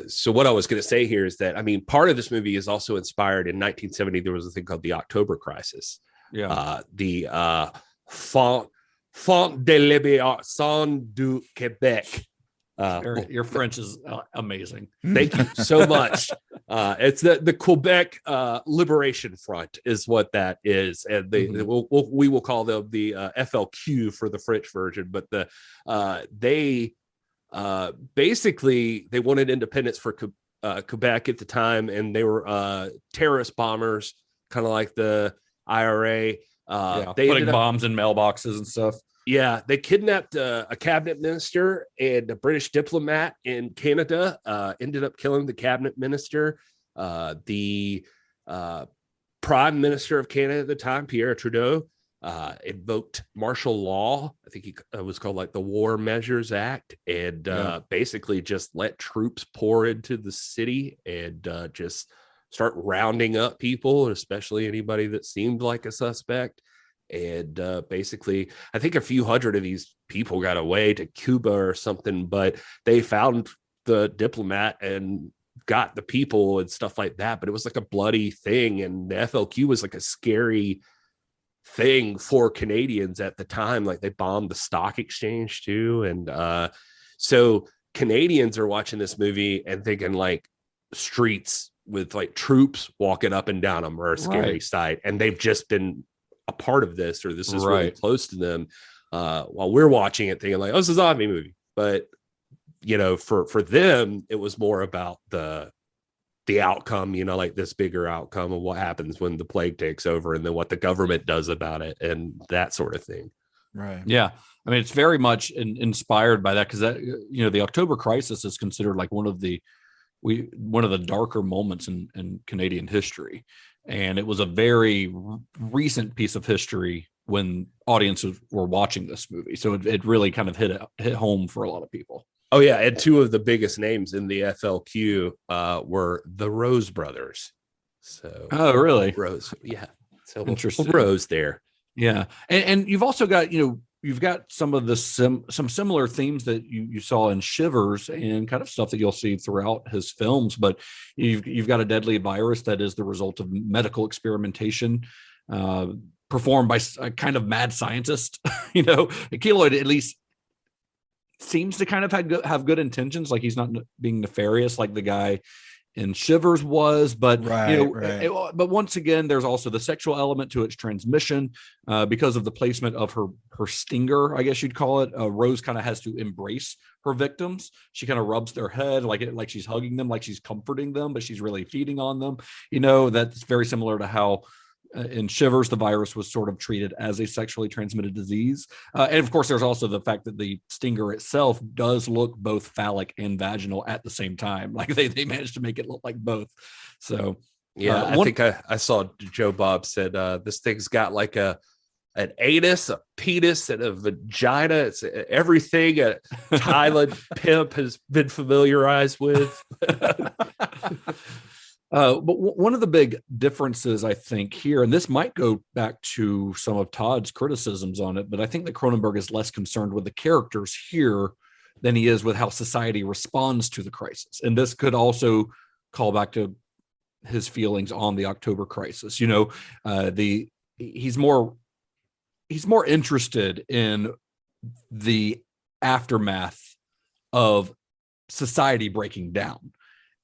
so what I was going to say here is that, I mean, part of this movie is also inspired in 1970. There was a thing called the October Crisis. Yeah. The Font de Libération du Québec. Your French is amazing. Thank you so much. It's the Quebec Liberation Front is what that is, and we will call them the FLQ for the French version. But they basically they wanted independence for Quebec at the time, and they were terrorist bombers, kind of like the IRA. They putting bombs in mailboxes and stuff. Yeah, they kidnapped a cabinet minister and a British diplomat in Canada, ended up killing the cabinet minister. The prime minister of Canada at the time, Pierre Trudeau, invoked martial law. I think it was called like the War Measures Act, and basically just let troops pour into the city and just start rounding up people, especially anybody that seemed like a suspect. And basically, I think a few hundred of these people got away to Cuba or something, but they found the diplomat and got the people and stuff like that. But it was like a bloody thing. And the FLQ was like a scary thing for Canadians at the time. Like they bombed the stock exchange too. And so Canadians are watching this movie and thinking like streets with like troops walking up and down them are a scary sight. And they've just been a part of this, or this is really close to them, while we're watching it thinking like, oh, it's a zombie movie. But for them, it was more about the outcome, like this bigger outcome of what happens when the plague takes over, and then what the government does about it, and that sort of thing. Right. Yeah. I mean, it's very much inspired by that, because that, the October Crisis is considered like one of the darker moments in Canadian history. And it was a very recent piece of history when audiences were watching this movie. So it really kind of hit home for a lot of people. Oh, yeah. And two of the biggest names in the FLQ were the Rose brothers. So, oh, really? Rose. Yeah. So interesting. Rose there. Yeah. And you've also got, you've got some of the some similar themes that you saw in Shivers and kind of stuff that you'll see throughout his films, but you've got a deadly virus that is the result of medical experimentation. performed by a kind of mad scientist. You know, Keloid at least seems to kind of have good intentions. Like he's not being nefarious like the guy in Shivers was, but but once again, there's also the sexual element to its transmission because of the placement of her stinger, I guess you'd call it. Rose kind of has to embrace her victims. She kind of rubs their head like she's hugging them, like she's comforting them, but she's really feeding on them. You know, that's very similar to how in Shivers, the virus was sort of treated as a sexually transmitted disease. And of course, there's also the fact that the stinger itself does look both phallic and vaginal at the same time. Like they managed to make it look like both. So yeah, I think I saw Joe Bob said this thing's got like an anus, a penis, and a vagina. It's everything a Thailand pimp has been familiarized with. But one of the big differences, I think, here, and this might go back to some of Todd's criticisms on it, but I think that Cronenberg is less concerned with the characters here than he is with how society responds to the crisis. And this could also call back to his feelings on the October crisis. You know, he's more interested in the aftermath of society breaking down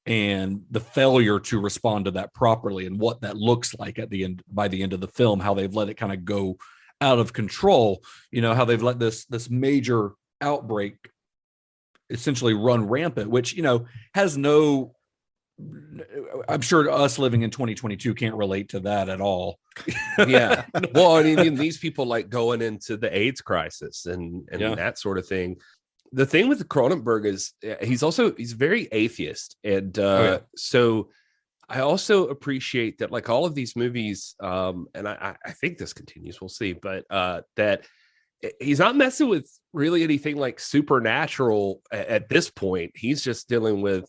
and the failure to respond to that properly, and what that looks like at the end, by the end of the film, how they've let it kind of go out of control. You know, how they've let this major outbreak essentially run rampant, which, you know, has no, I'm sure us living in 2022 can't relate to that at all. Yeah. Well, I mean, these people like going into the AIDS crisis and that sort of thing. The thing with Cronenberg is he's very atheist. And so I also appreciate that, like, all of these movies, and I think this continues, we'll see, but that he's not messing with really anything like supernatural at this point. He's just dealing with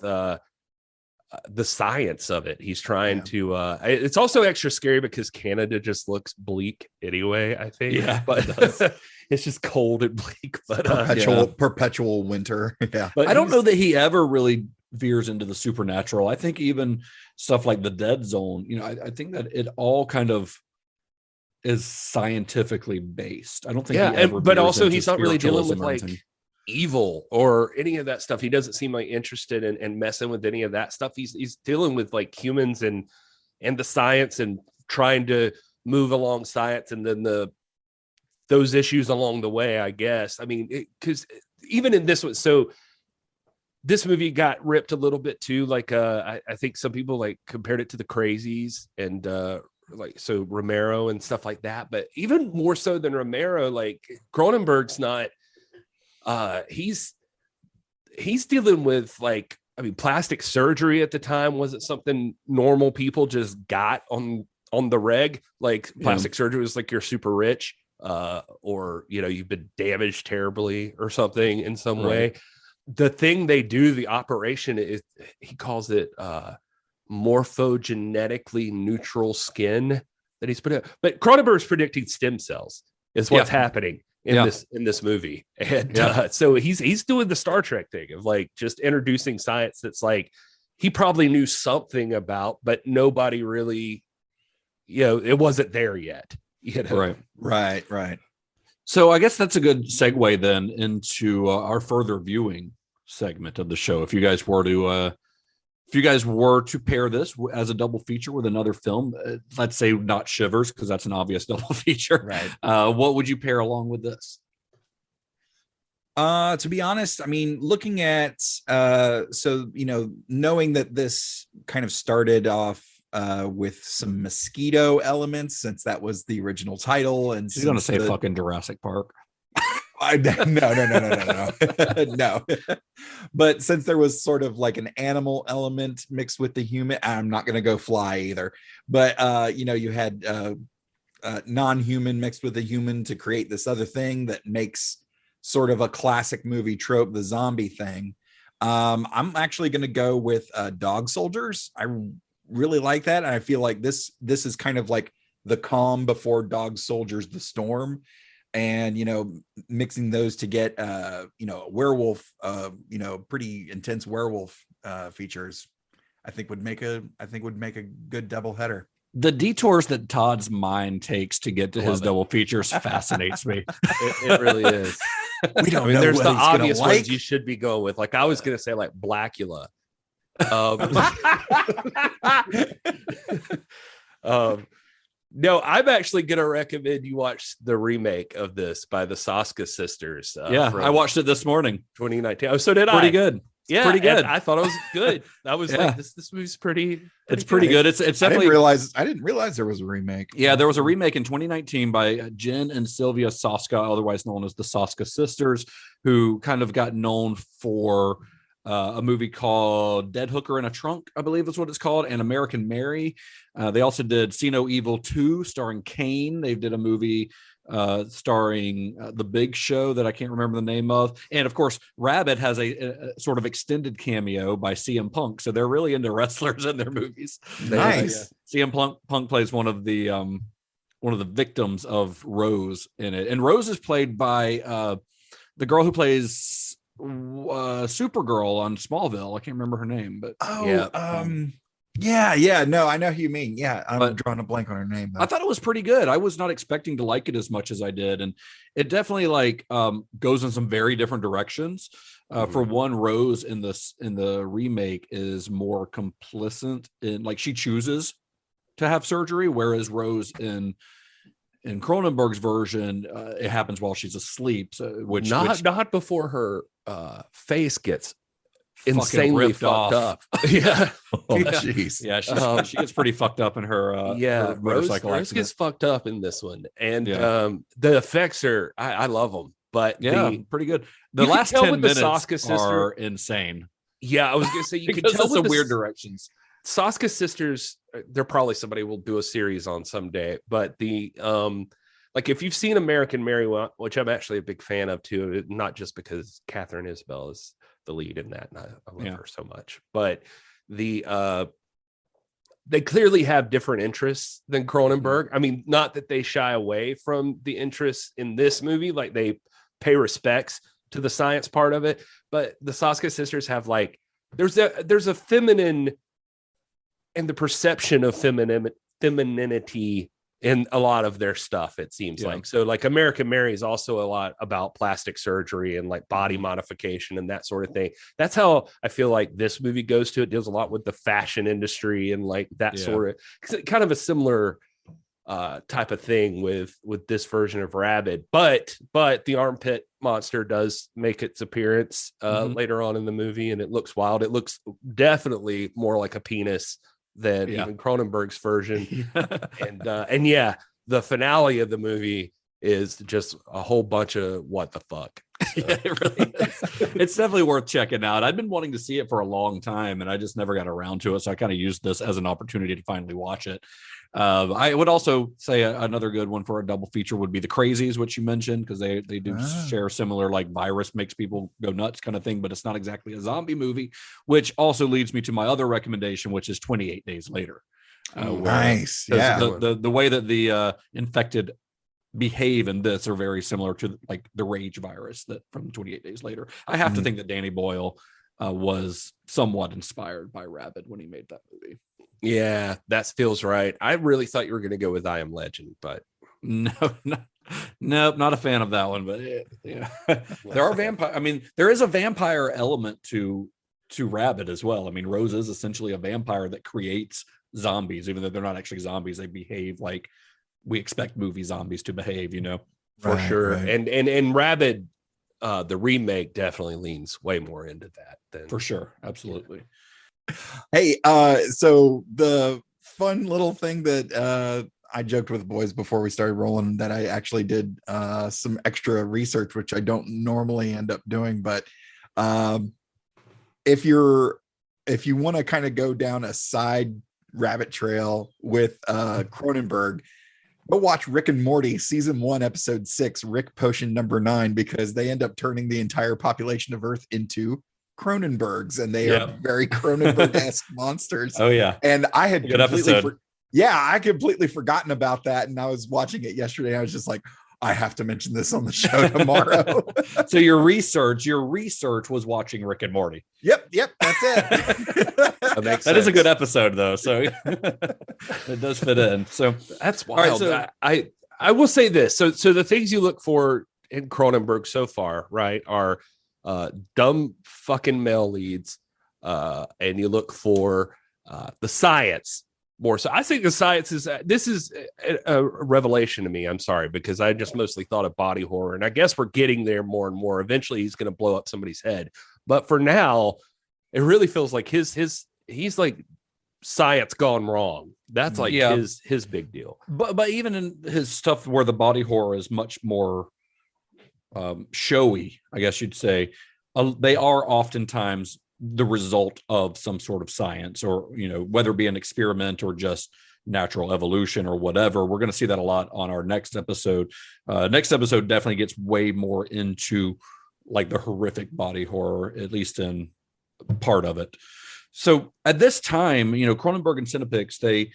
the science of it. He's trying to it's also extra scary because Canada just looks bleak anyway, I think. But it's just cold and bleak, but perpetual winter. Yeah. But I don't know that he ever really veers into the supernatural. I think even stuff like the Dead Zone, you know, I think that it all kind of is scientifically based. I don't think but also he's not really dealing with like evil or any of that stuff. He doesn't seem like interested in messing with any of that stuff. He's dealing with like humans and the science and trying to move along science, and then those issues along the way, I guess. I mean, because even in this one, so this movie got ripped a little bit too. Like I think some people like compared it to the Crazies and like, so Romero and stuff like that. But even more so than Romero, like Cronenberg's not he's dealing with, like, I mean, plastic surgery at the time wasn't something normal people just got on the reg. Like plastic surgery was like you're super rich, or, you know, you've been damaged terribly or something in some way. The thing they do, the operation, is he calls it morphogenetically neutral skin that he's put out. But Cronenberg's predicting stem cells is what's happening in this movie. And so he's doing the Star Trek thing of like just introducing science that's like he probably knew something about, but nobody really, you know, it wasn't there yet. You know? Right. So I guess that's a good segue then into our further viewing segment of the show. If you guys were to pair this as a double feature with another film, let's say not Shivers, because that's an obvious double feature. Right. What would you pair along with this? To be honest, I mean, looking at, so, you know, knowing that this kind of started off with some mosquito elements, since that was the original title. And you're going to say fucking Jurassic Park. No. But since there was sort of like an animal element mixed with the human, I'm not going to go fly either. But, you know, you had non-human mixed with a human to create this other thing that makes sort of a classic movie trope, the zombie thing. I'm actually going to go with dog soldiers. I really like that. And I feel like this is kind of like the calm before dog soldiers, the storm. And, you know, mixing those to get, you know, werewolf, you know, pretty intense werewolf features, I think would make a good double header. The detours that Todd's mind takes to get to his double features fascinates me. It really is. We don't know there's what the he's gonna obvious like. ones you should be going with. Like I was gonna say, like Blackula. No, I'm actually gonna recommend you watch the remake of this by the Saska sisters. I watched it this morning, 2019. Oh, so did pretty I. Good. Yeah, pretty good. I thought it was good. I was like, this movie's pretty. It's pretty good. It's definitely. I didn't realize there was a remake. Yeah, there was a remake in 2019 by Jen and Sylvia Saska, otherwise known as the Saska sisters, who kind of got known for a movie called Dead Hooker in a Trunk, I believe is what it's called, and American Mary. They also did See No Evil 2, starring Kane. They did a movie starring The Big Show that I can't remember the name of. And of course, RABID has a sort of extended cameo by CM Punk. So they're really into wrestlers in their movies. Nice. CM Punk plays one of the victims of Rose in it. And Rose is played by the girl who plays Supergirl on Smallville. I can't remember her name, but no, I know who you mean. I'm drawing a blank on her name though. I thought it was pretty good. I was not expecting to like it as much as I did, and it definitely goes in some very different directions. For one, Rose in the remake is more complicit in, like, she chooses to have surgery, whereas Rose in Cronenberg's version, it happens while she's asleep. So which not before her face gets insanely fucked up. Yeah. Oh, jeez. Yeah, she gets pretty fucked up in her her motorcycle Rose gets fucked up in this one, and the effects are I love them, but pretty good. The last 10 minutes are insane. Yeah, I was gonna say you can tell some weird directions. Saska sisters, they're probably somebody we'll do a series on someday, but the like if you've seen American Mary, which I'm actually a big fan of too, not just because Catherine Isabel is the lead in that, and I love her so much, but they clearly have different interests than Cronenberg. I mean, not that they shy away from the interests in this movie, like they pay respects to the science part of it, but the Saska sisters have there's a feminine and the perception of femininity in a lot of their stuff, it seems like. So like American Mary is also a lot about plastic surgery and like body modification and that sort of thing. That's how I feel like this movie goes to. It deals a lot with the fashion industry and like that sort of kind of a similar type of thing with this version of RABID. But the armpit monster does make its appearance later on in the movie, and it looks wild. It looks definitely more like a penis than even Cronenberg's version. And the finale of the movie is just a whole bunch of what the fuck. Yeah, it really is. It's definitely worth checking out. I've been wanting to see it for a long time, and I just never got around to it. So I kind of used this as an opportunity to finally watch it. I would also say another good one for a double feature would be The Crazies, which you mentioned, because they do share similar, like, virus makes people go nuts kind of thing, but it's not exactly a zombie movie, which also leads me to my other recommendation, which is 28 Days Later. Nice. The way that the infected behave in this are very similar to like the rage virus that from 28 Days Later. I have to think that Danny Boyle was somewhat inspired by RABID when he made that movie. Yeah, that feels right. I really thought you were going to go with I Am Legend, but nope, not a fan of that one. But there are vampire. I mean, there is a vampire element to RABID as well. I mean, Rose is essentially a vampire that creates zombies, even though they're not actually zombies. They behave like we expect movie zombies to behave, for sure. Right. And RABID, the remake definitely leans way more into that than for sure. Absolutely. Hey, so the fun little thing that I joked with the boys before we started rolling that I actually did some extra research, which I don't normally end up doing, but if you want to kind of go down a side rabbit trail with Cronenberg, go watch Rick and Morty season 1 episode 6, Rick Potion number 9, because they end up turning the entire population of Earth into Cronenbergs, and they are very Cronenberg-esque monsters. Oh yeah. And I had completely forgotten about that, and I was watching it yesterday. I was just like, I have to mention this on the show tomorrow. So your research was watching Rick and Morty. Yep, that's it. That is a good episode though, so it does fit in. So that's wild. Right, so, I will say this. So the things you look for in Cronenberg so far, right, are dumb fucking male leads, and you look for the science more. So I think the science is a revelation to me. I'm sorry, because I just mostly thought of body horror, and I guess we're getting there more and more. Eventually, he's going to blow up somebody's head, but for now, it really feels like he's like science gone wrong. That's like his big deal. But even in his stuff where the body horror is much more showy, I guess you'd say, they are oftentimes the result of some sort of science, or whether it be an experiment or just natural evolution or whatever. We're going to see that a lot on our next episode. Next episode definitely gets way more into like the horrific body horror, at least in part of it. So at this time, Cronenberg and Cinepix, they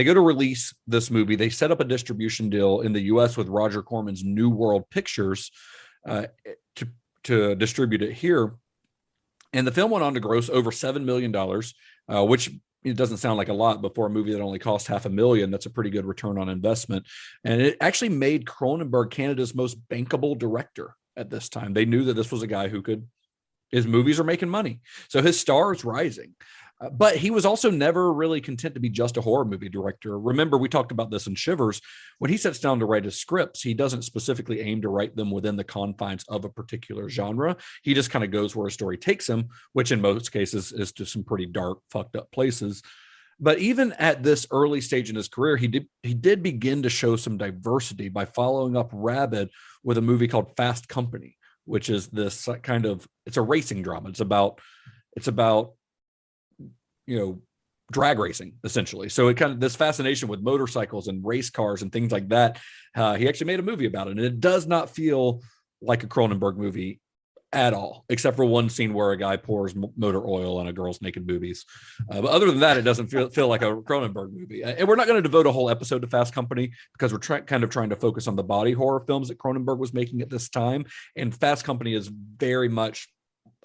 go to release this movie. They set up a distribution deal in the U.S. with Roger Corman's New World Pictures to distribute it here. And the film went on to gross over $7 million, which it doesn't sound like a lot, but for a movie that only cost $500,000, that's a pretty good return on investment. And it actually made Cronenberg Canada's most bankable director at this time. They knew that this was a guy who his movies are making money. So his star is rising. But he was also never really content to be just a horror movie director. Remember, we talked about this in Shivers. When he sets down to write his scripts, he doesn't specifically aim to write them within the confines of a particular genre. He just kind of goes where a story takes him, which in most cases is to some pretty dark, fucked up places. But even at this early stage in his career, he did begin to show some diversity by following up RABID with a movie called Fast Company, which is this kind of, it's a racing drama. It's about drag racing, essentially. So it kind of, this fascination with motorcycles and race cars and things like that. He actually made a movie about it, and it does not feel like a Cronenberg movie at all, except for one scene where a guy pours motor oil on a girl's naked boobies. But other than that, it doesn't feel like a Cronenberg movie. And we're not going to devote a whole episode to Fast Company because we're trying to focus on the body horror films that Cronenberg was making at this time. And Fast Company is very much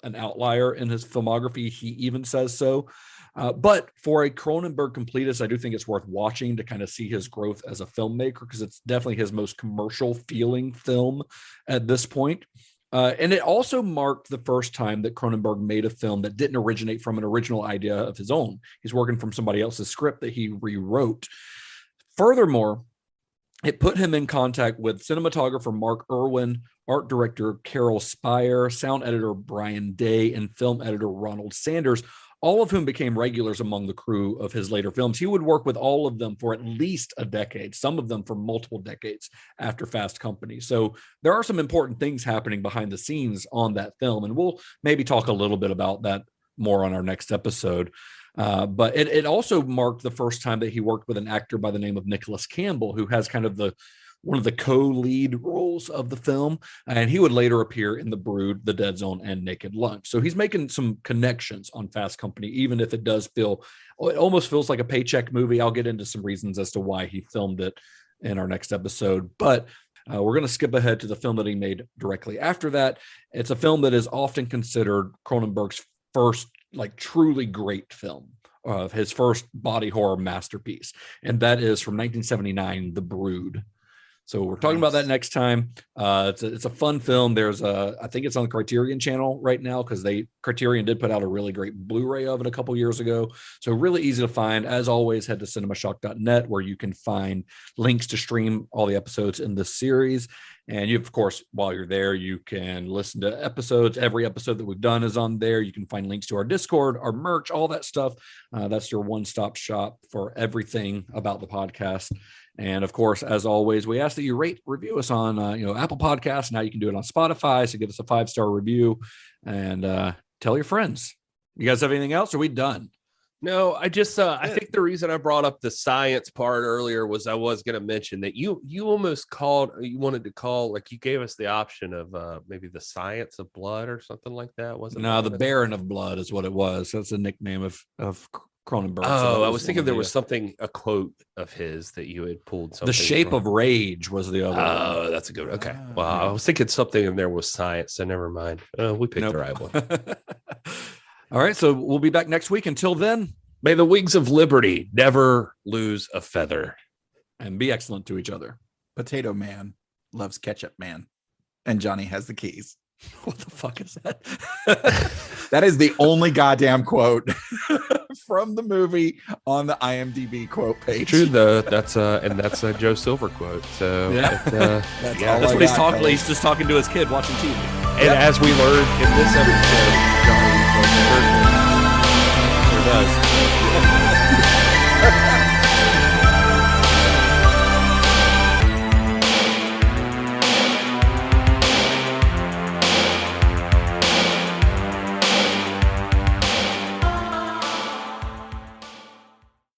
an outlier in his filmography. He even says so. But for a Cronenberg completist, I do think it's worth watching to kind of see his growth as a filmmaker, because it's definitely his most commercial feeling film at this point. And it also marked the first time that Cronenberg made a film that didn't originate from an original idea of his own. He's working from somebody else's script that he rewrote. Furthermore, it put him in contact with cinematographer Mark Irwin, art director Carol Spire, sound editor Brian Day, and film editor Ronald Sanders, all of whom became regulars among the crew of his later films. He would work with all of them for at least a decade, some of them for multiple decades after Fast Company. So there are some important things happening behind the scenes on that film, and we'll maybe talk a little bit about that more on our next episode. But it also marked the first time that he worked with an actor by the name of Nicholas Campbell, who has kind of one of the co-lead roles of the film, and he would later appear in The Brood, The Dead Zone, and Naked Lunch. So he's making some connections on Fast Company, even if it almost feels like a paycheck movie. I'll get into some reasons as to why he filmed it in our next episode, but we're going to skip ahead to the film that he made directly after that. It's a film that is often considered Cronenberg's first truly great film, of his first body horror masterpiece, and that is from 1979, The Brood. So we're talking about that next time. It's a fun film. I think it's on the Criterion channel right now, because Criterion did put out a really great Blu-ray of it a couple years ago. So really easy to find. As always, head to cinemashock.net, where you can find links to stream all the episodes in this series. And you, of course, while you're there, you can listen to episodes. Every episode that we've done is on there. You can find links to our Discord, our merch, all that stuff. That's your one-stop shop for everything about the podcast. And of course, as always, we ask that you review us on Apple Podcasts. Now you can do it on Spotify. So give us a 5-star review and tell your friends. You guys have anything else? Or are we done? No, I just I think the reason I brought up the science part earlier was I was going to mention that you wanted to call, like, you gave us the option of maybe the science of blood or something like that, wasn't it? No, the Baron of Blood is what it was. That's a nickname of Cronenberg. Oh, I was thinking there was a quote of his that you had pulled. Something The Shape of Rage was the other. Oh, that's a good one. Okay. Well, I was thinking something in there was science, so never mind. We picked the right one. All right, so we'll be back next week. Until then, may the wings of liberty never lose a feather. And be excellent to each other. Potato Man loves ketchup man. And Johnny has the keys. What the fuck is that? That is the only goddamn quote from the movie on the IMDb quote page. True, though. That's a Joe Silver quote. So that's what he's talking. He's just talking to his kid watching TV. And as we learned in this episode, Johnny was Sure does.